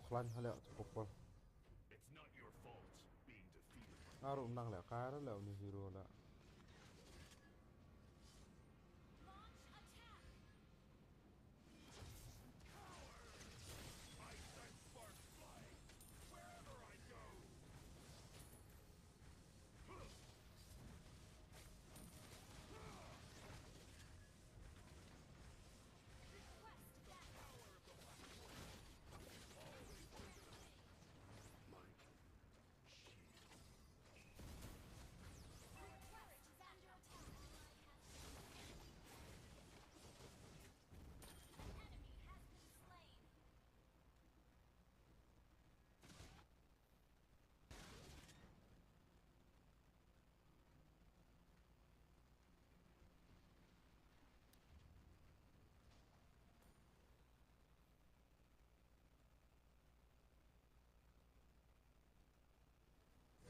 Klan lihat popol. It's not your fault being defeated. Ngaruh menang lihat kaya lihat ni hero lah. Launch attack. I set sparks flying wherever I go. Request backup. Our turret is under attack. An enemy has been slain.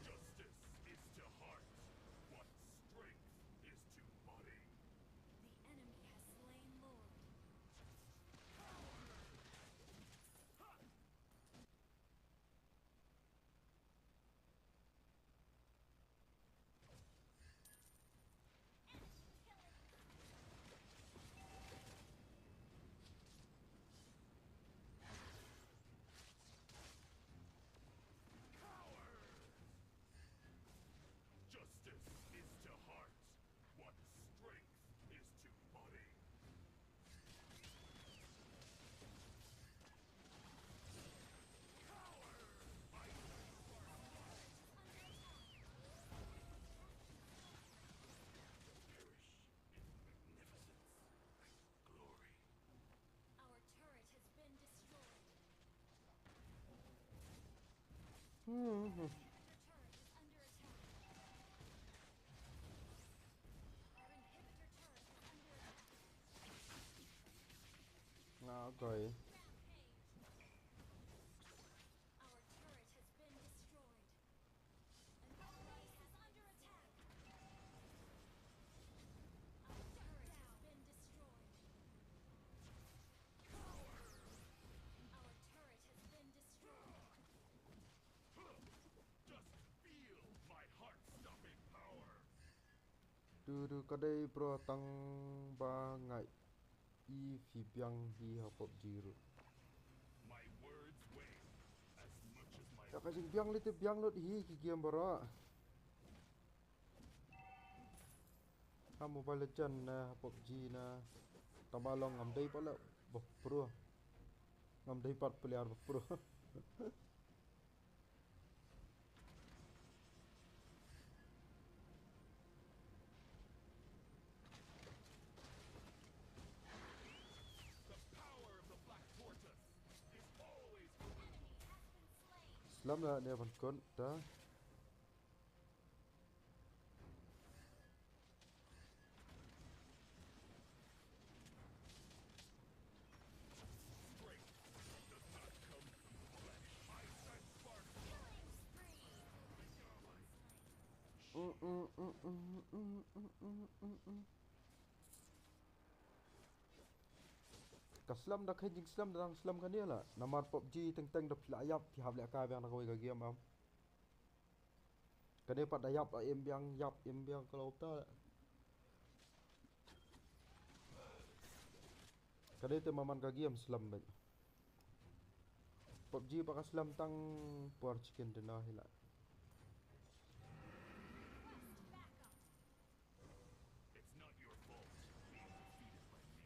Justice is to heart what strength is to body. The enemy has slain Lord. Enemy killing. Justice is to heart what strength is to body. Perish in magnificence and glory. Our turret has been destroyed. Hmm. Your turret is under attack. Our inhibitor turret is under attack. Okay. Rampage. Our turret has been destroyed. An enemy is under attack. Our turret has been destroyed. Our turret has been destroyed. Just feel my heart-stopping power. Dulu kadai pro tang bangai i fi biang hi hapop jiru. My words weigh as much as my Ya kasing biang lite biang lot hi ki game bara. Ha Mobile Legend na PUBG na tamalong ngamdai pala pro. Ngamdai pat player pro. the power of the Black Tortoise is always Enemy has been slain. Slam na dia ban kon ta. strength does not come from the flesh. I set sparks Killing spree. Kaslam dak hejing slam dang slam kan dia lah. Namar PUBG teng-teng dak pila ayap ti hab lek ka biang dak koi ka game am. Kan dia pat ayap em biang kalau ta. Kan dia maman ka game slam ba. PUBG pa slam tang por chicken dina hila. Request backup. It's not your fault being defeated by me.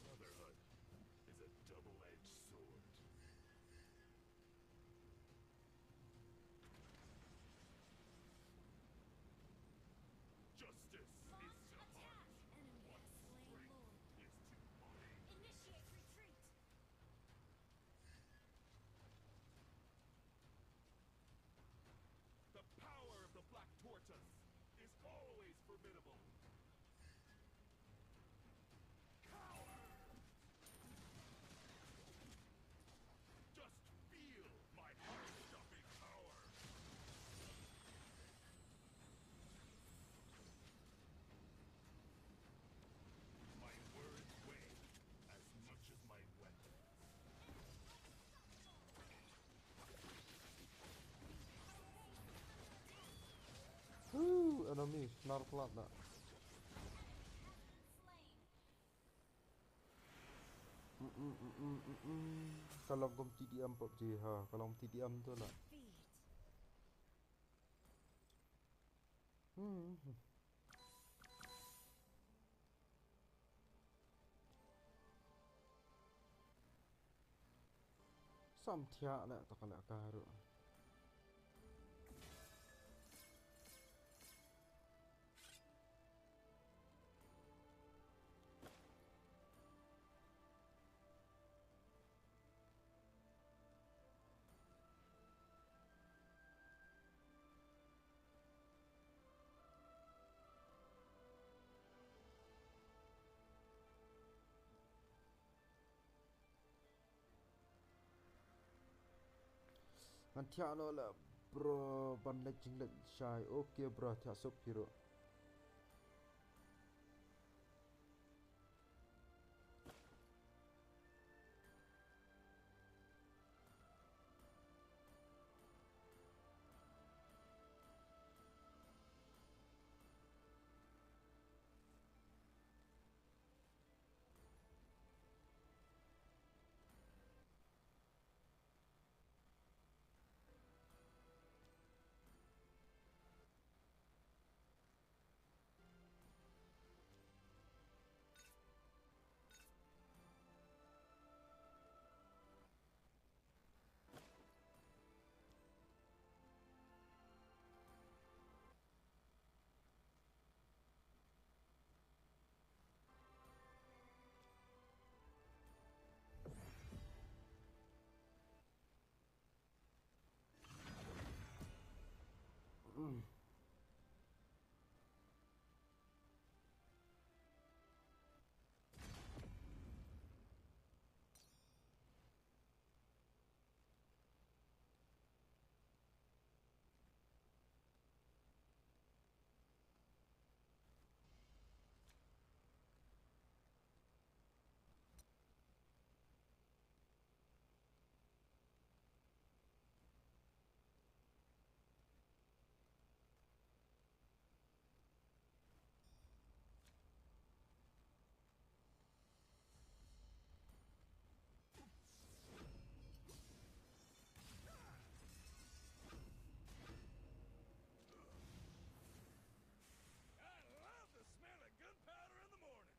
Brotherhood is a double-edged sword. Markland na. Kalau kau TDM PUBG ha, kalau TDM tu lah. Feet. Sam tiak nak tak nak karu. Ngan tiak no lah bro ban lek jinglet shy. Okay bro tiak sop hero. I love the smell of gunpowder in the morning.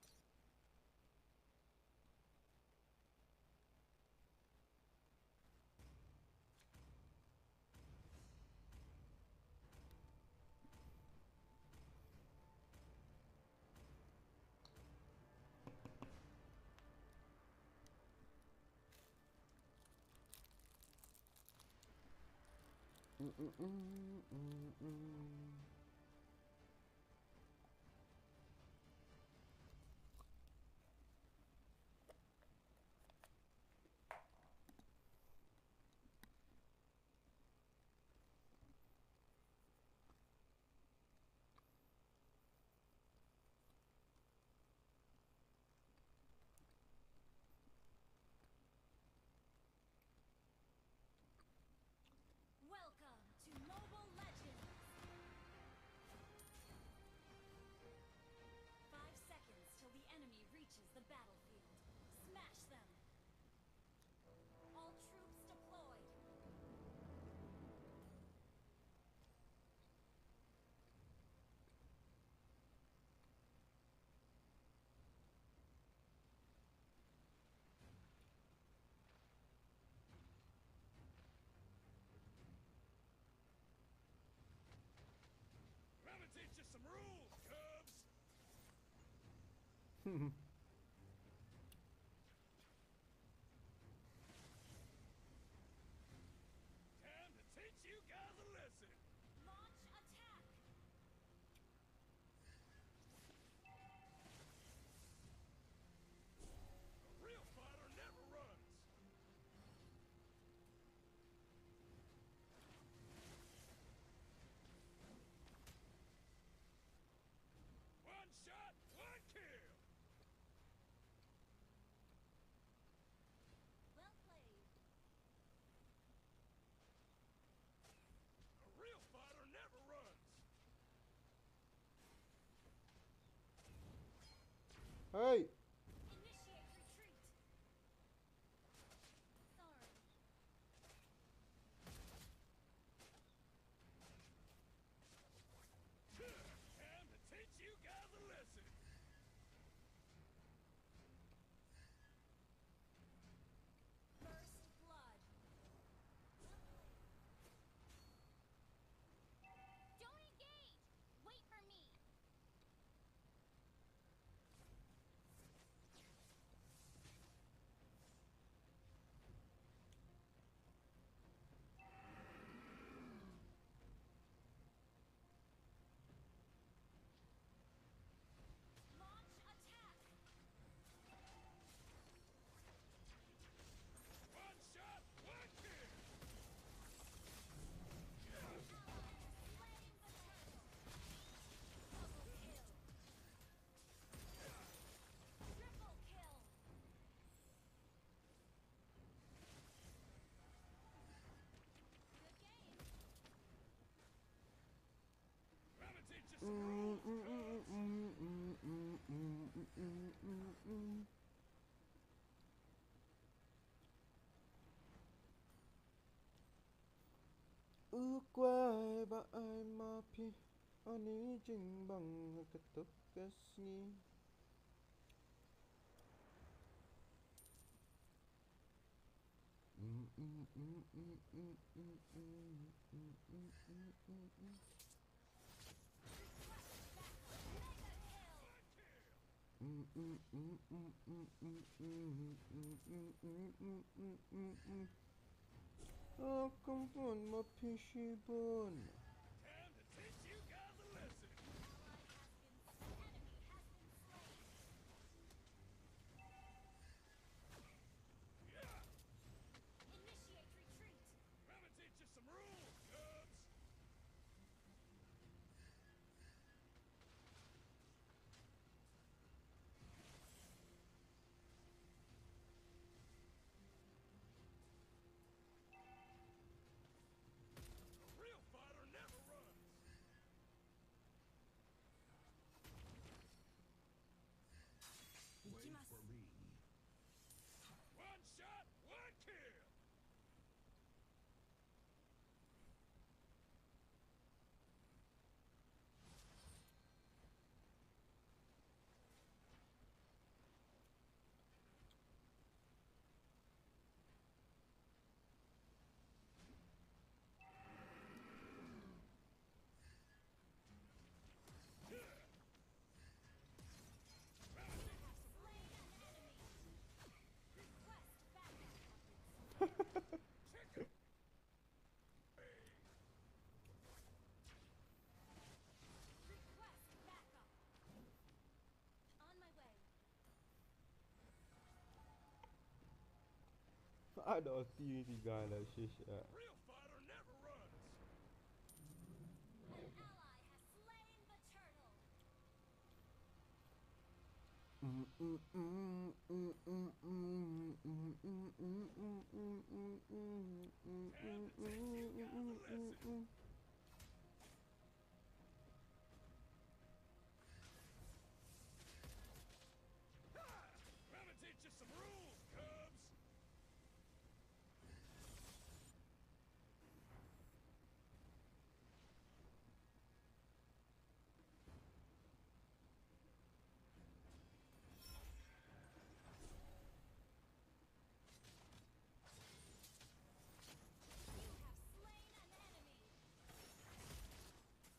Welcome to Mobile Legends. 5 seconds till the enemy reaches the battlefield. Smash them. All troops deployed. Let me teach you some rules, Cubs. Time to teach you guys a lesson. Launch attack. A real fighter never runs. One shot, one kill. Hey! Initiate retreat. Sorry. Time to teach you guys a lesson. First blood. Don't engage! Wait for me! Launch attack! One shot, one kill. Ally has slain the turtle! Double kill! Triple kill! Good game! Gonna teach you some rules, cubs. Ước qua ai mà phi anh ấy chinh bằng cái tức cái nghi không còn mà phi shi buồn Time to teach you guys a lesson. Enemy has been slain! Initiate retreat! Gonna teach you some rules, cubs. A real fighter never runs. Wait for me. One shot, one kill. Slain an enemy! Request backup! Chicken. Request backup! On my way. ai đó thì gài là shish Real fighter never runs. An ally has slain the turtle! Time to teach you guys a lesson. Gonna teach you some rules, cubs. You have slain an enemy!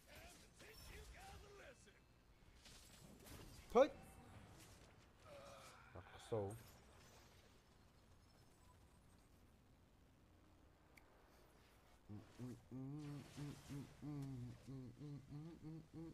Time to teach you guys a lesson. thôi đặc sâu Enemy has been slain! Enemy has been slain! Enemy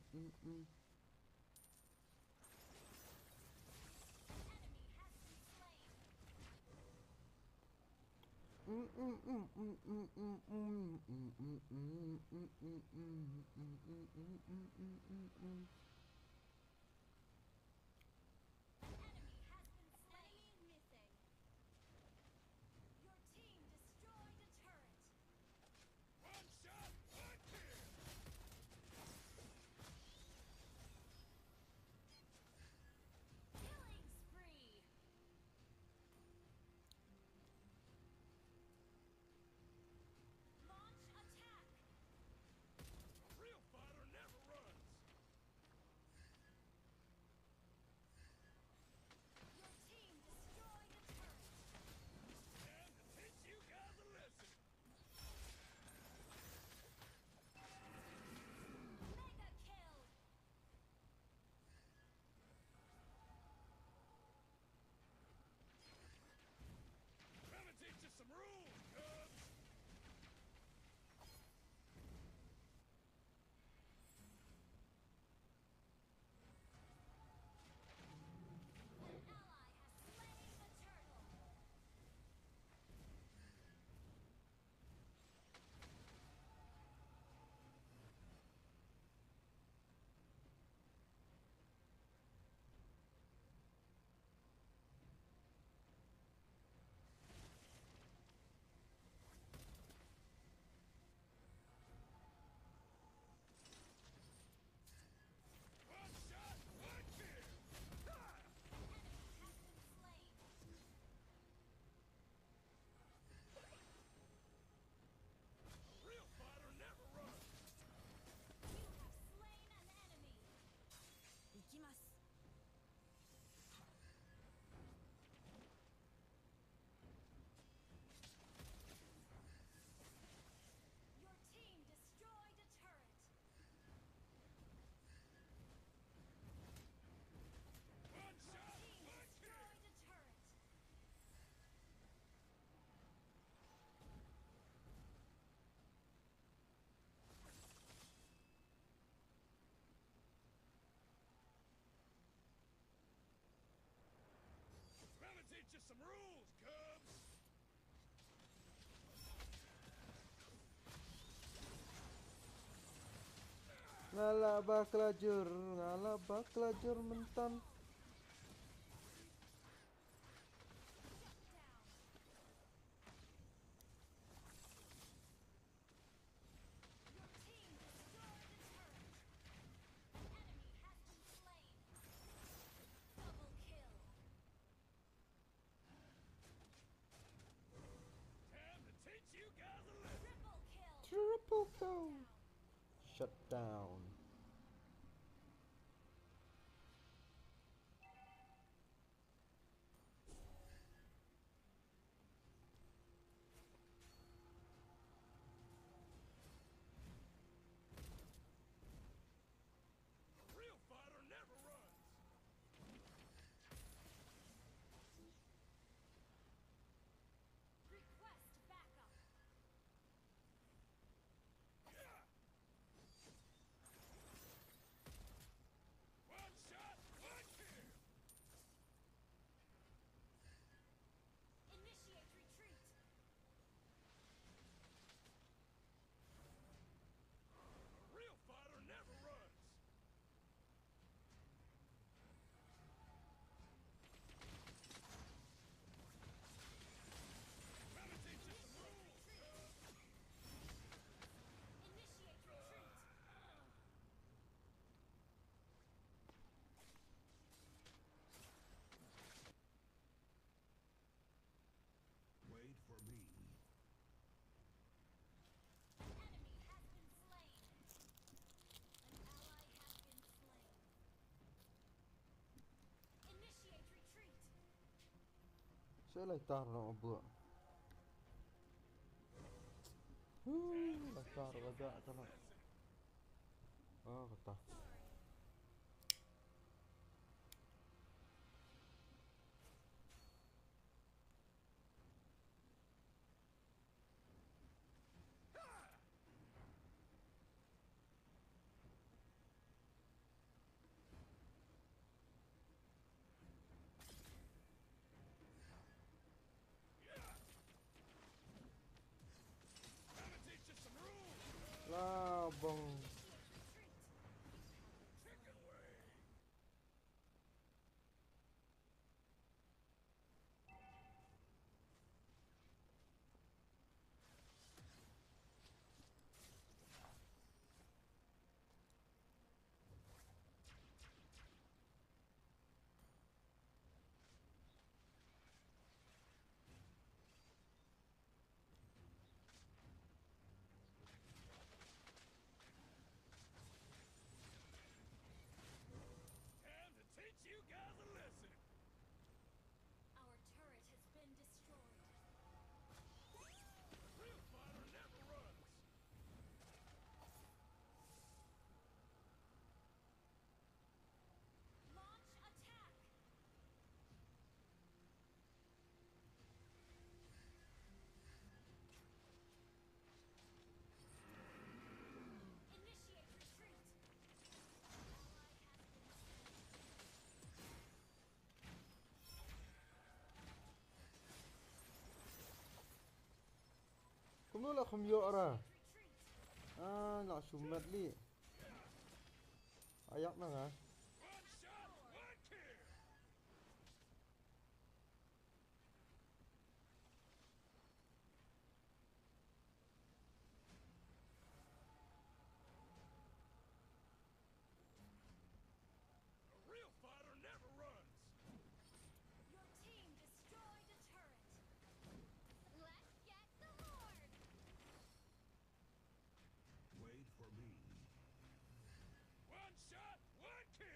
missing! Your team destroyed a turret! One shot, one kill. Killing some rules, Cubs. Ngalah baklajur mentan. Your team destroyed a turret. An enemy has been slain. Double kill. Time to teach you guys a lesson. Triple kill. Triple kill. Down. Shut down. A real fighter never runs. Request backup. Yeah. One shot, one kill. Initiate retreat. A real fighter never runs. Gotta teach you some rules, Cubs. Initiate retreat. Wait for me. An enemy has been slain. An ally has been slain. Initiate retreat. Sẽ lại tar nó bữa. Lại tar vào dạ cho nó. Kata. Sorry. Gotta teach you some rules. Lah bang. Initiate retreat. Chicken wing. Time to teach you guys a lesson. Our turret has been destroyed. A real fighter never runs. Launch attack. Initiate retreat. Ally has been slain. Không biết là không nhớ ra. Retreat. Nọ súng mệt đi. Ayak na nga. One shot, one kill. A real fighter never runs. Your team destroyed a turret. Let's get the Lord. Wait for me. One shot, one kill.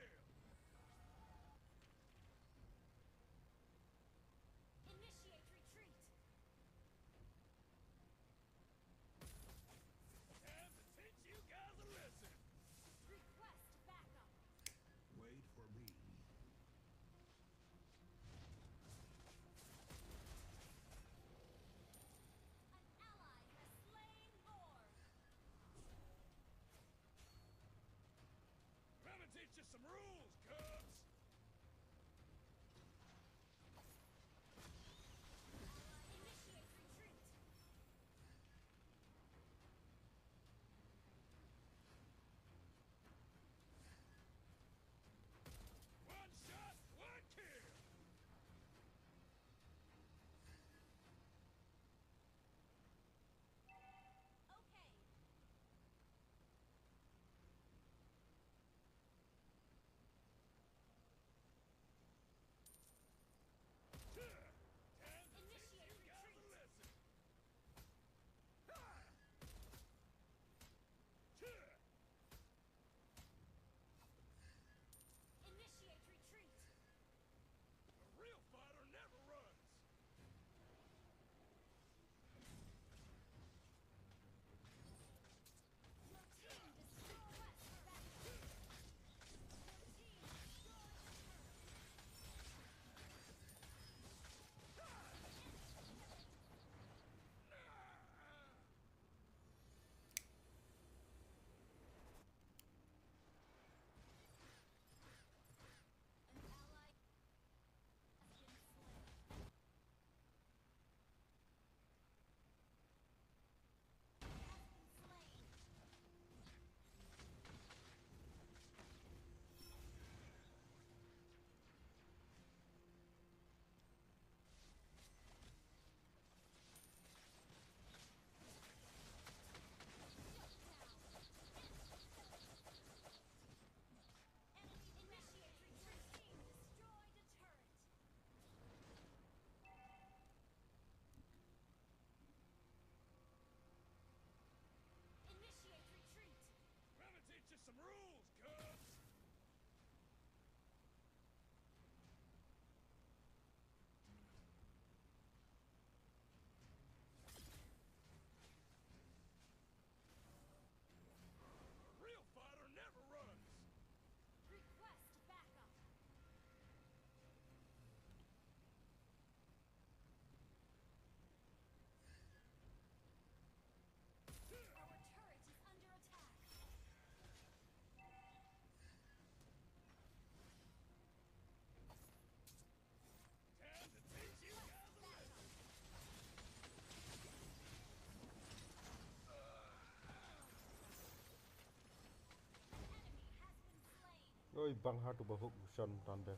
Oi bang hard to bahuk Sean tanda.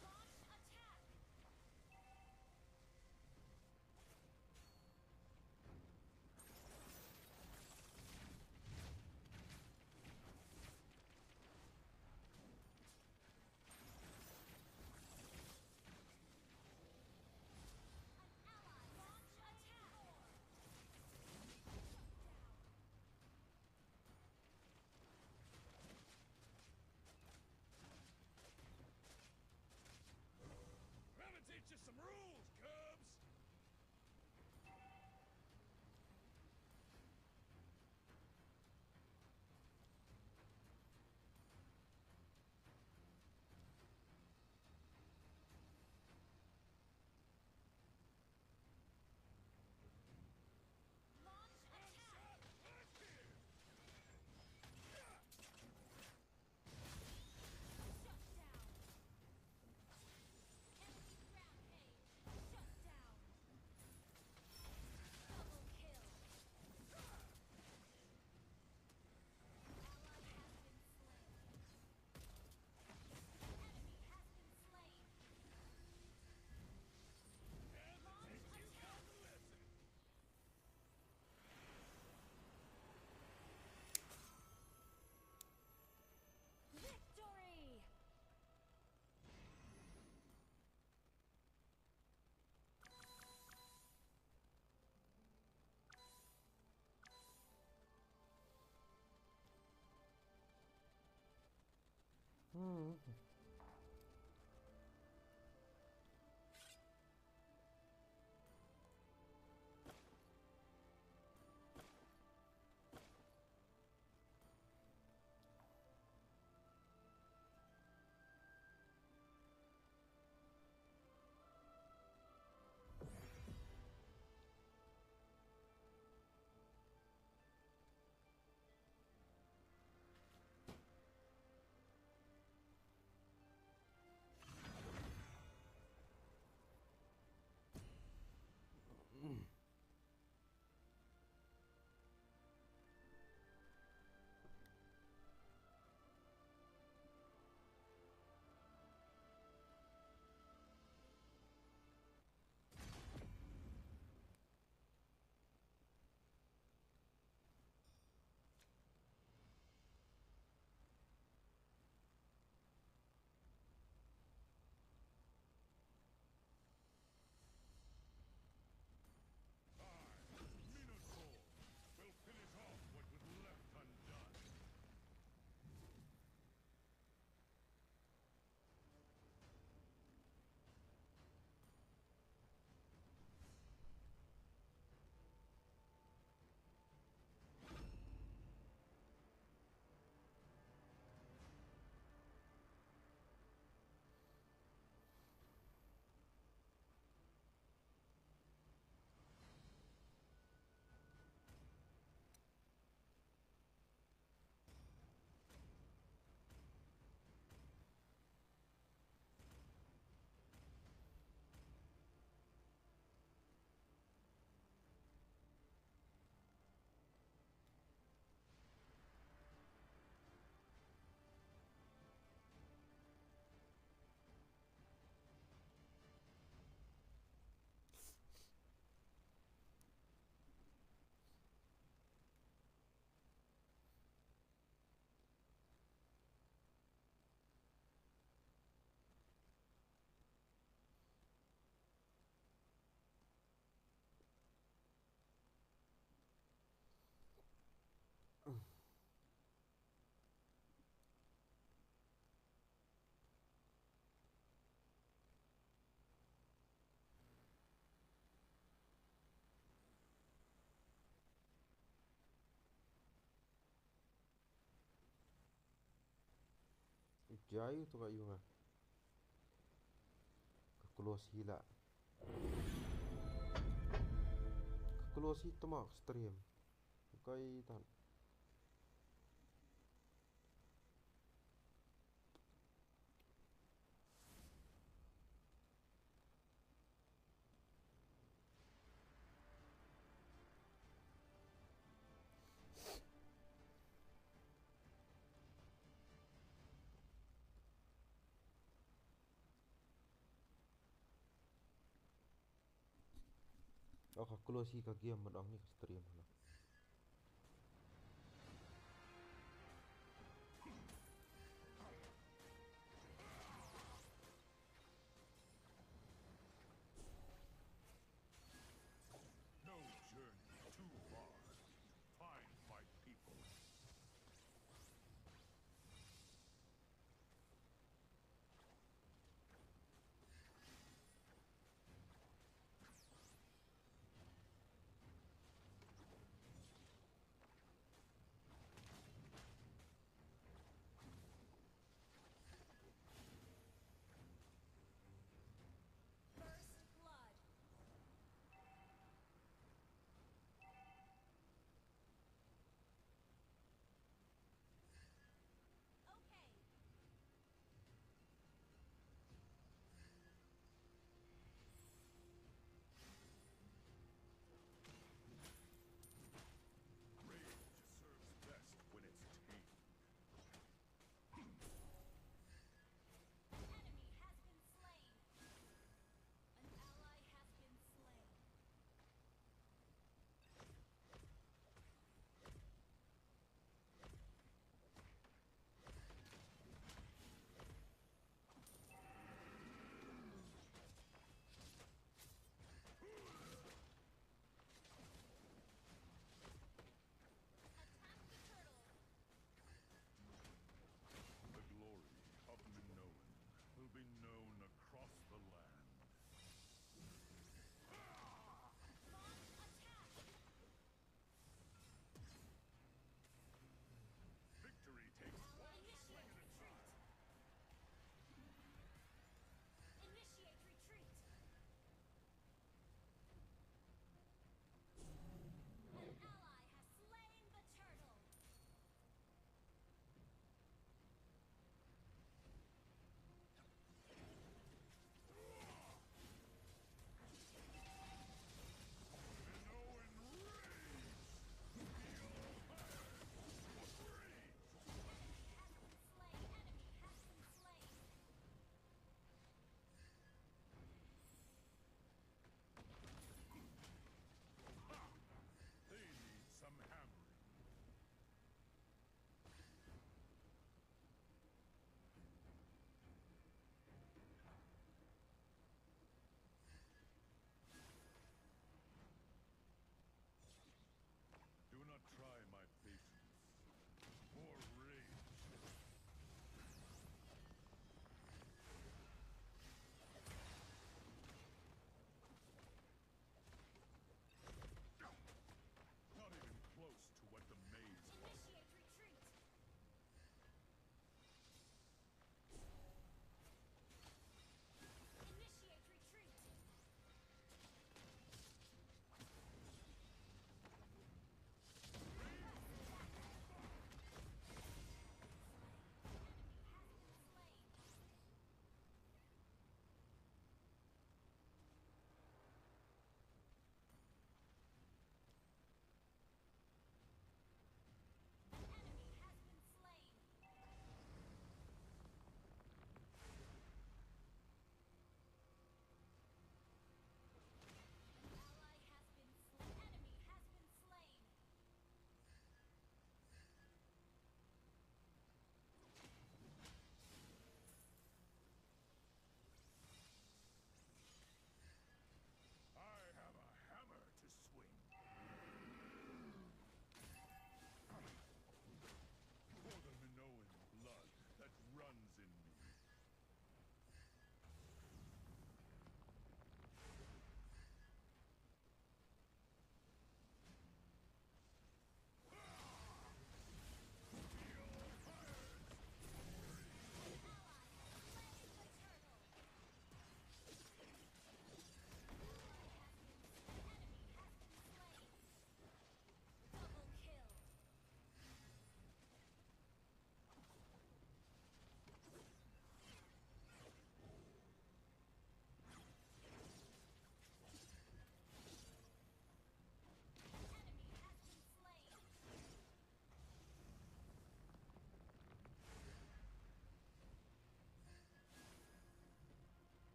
Launch attack. An ally launch attack. Let me teach you some rules, cubs! Launch attack. Let's here! Shut down. Enemy rampage. Shut down. Double kill. Ally has been slain. Enemy has been slain. Launch attack. Victory! Minotaur will finish off what was left undone. Jaya tu kat Yunga. Keluar sila. Keluar si temak stream. Kai tan. Ako close ka game man ang ni stream na. No journey too hard. Find my people.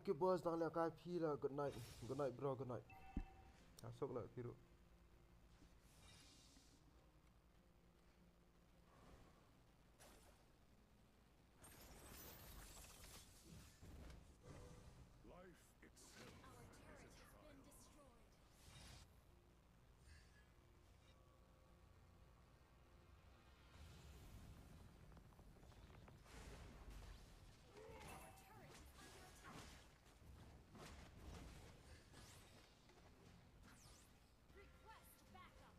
Okay boys, đang là cái phi là good night bro, good night. Sốc lại phi rồi. Life itself Our is turret a has trial. been destroyed. Our turret is under attack. Request backup.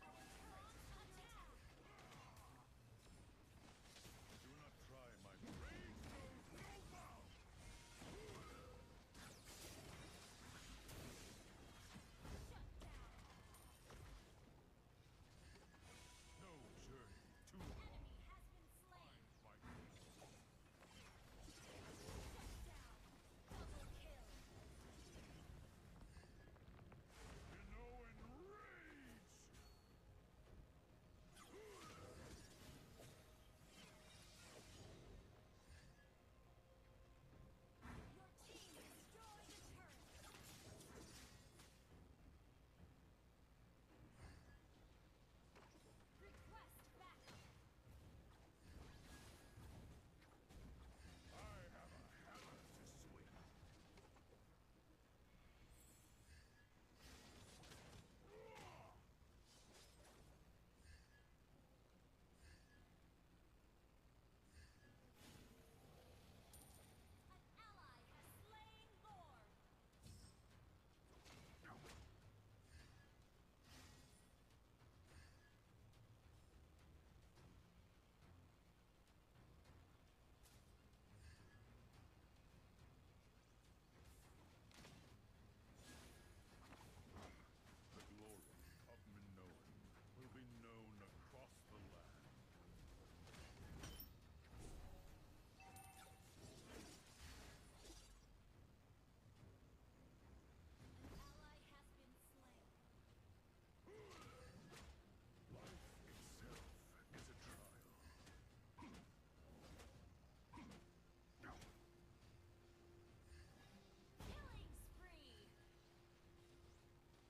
Our turret is under attack. Do not try my brain knows no bounds. Shut down. No journey too An long. enemy has been slain. Fight. Shut down. Double kill. Minnow enrage. Your team destroyed a turret. Request backup. I have a hammer to swing. An ally has slain Lord. The glory of Minoan will be known across the land. An ally has been slain. Life itself is a trial. Killing spree.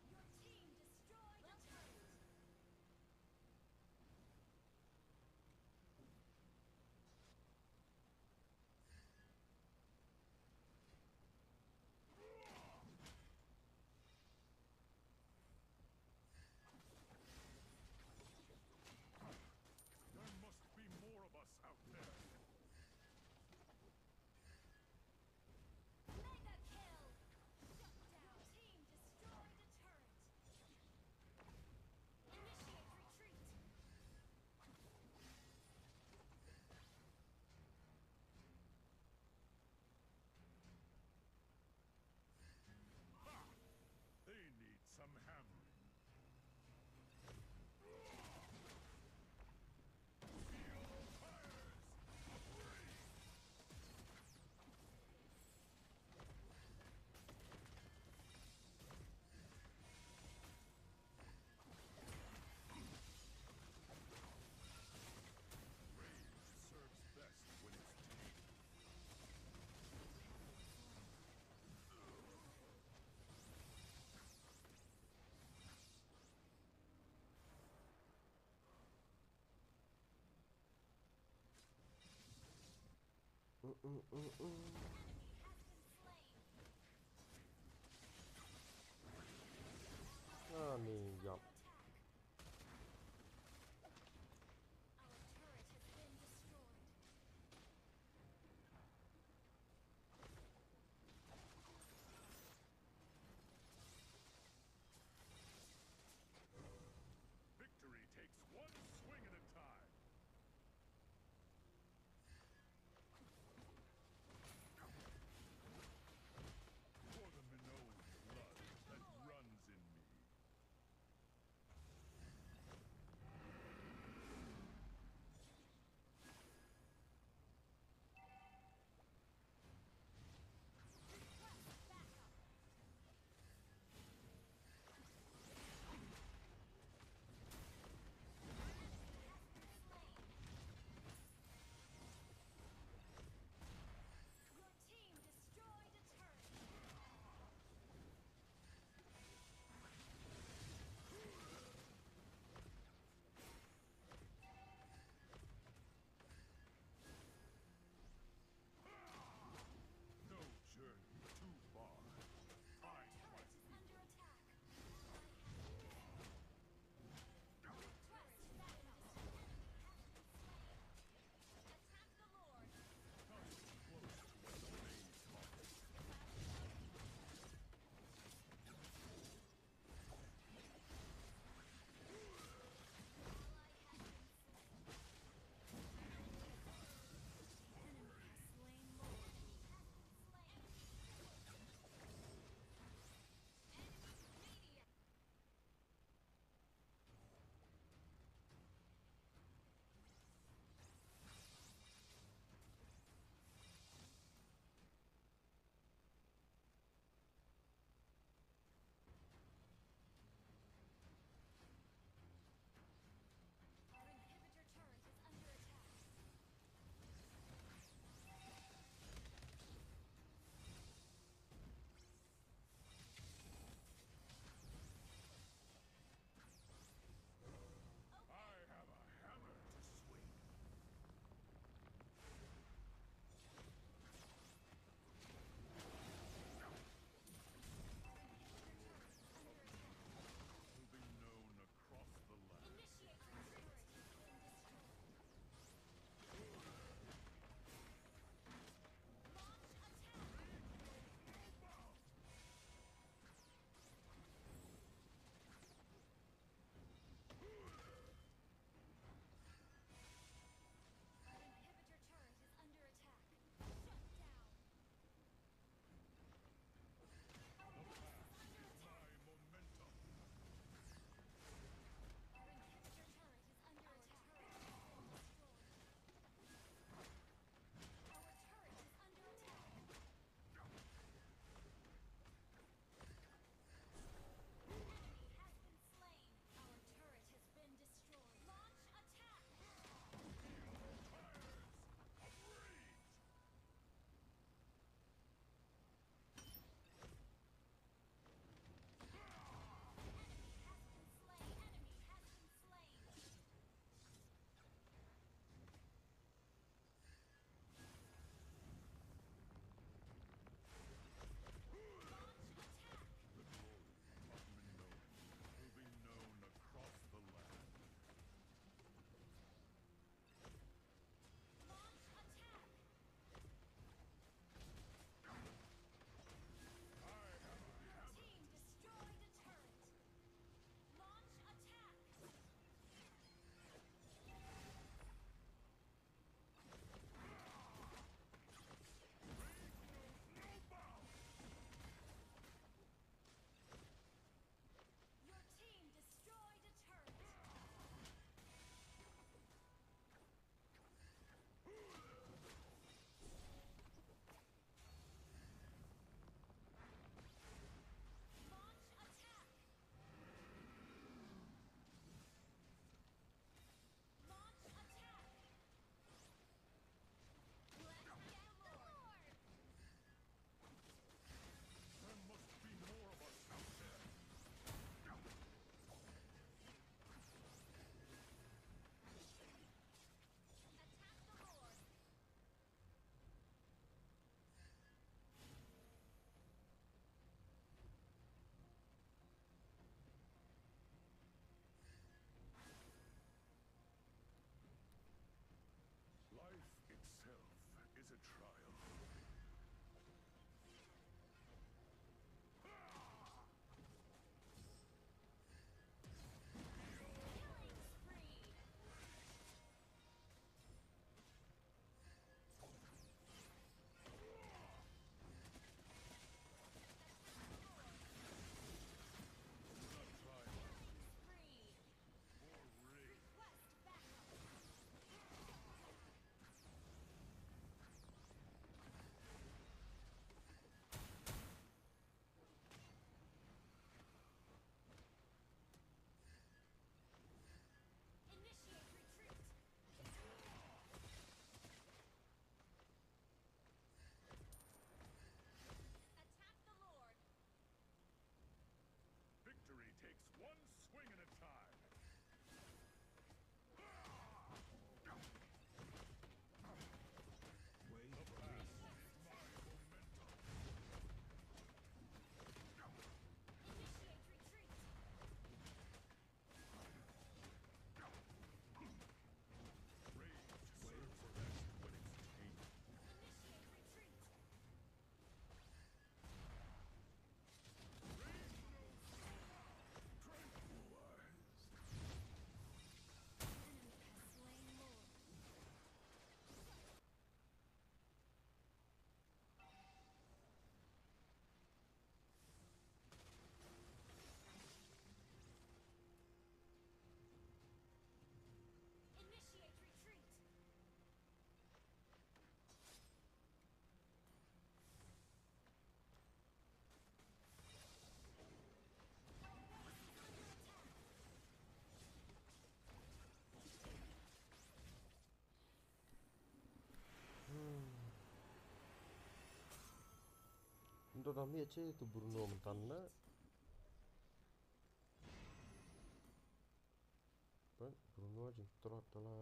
Your team destroyed a turret. There must be more of us out there. Mega kill. Shut down. Your team destroyed a turret. Initiate retreat. They need some hammering. Feel fires! Freeze! Rage serves best when it's tamed. Enemy has been slain. Ah, nih, Under yup. attack. Our turret has been destroyed. Victory takes one swing at a time. For the Minoan blood that runs in me. Untuk nami aja itu Bruno mentana. Bruno aja terus telah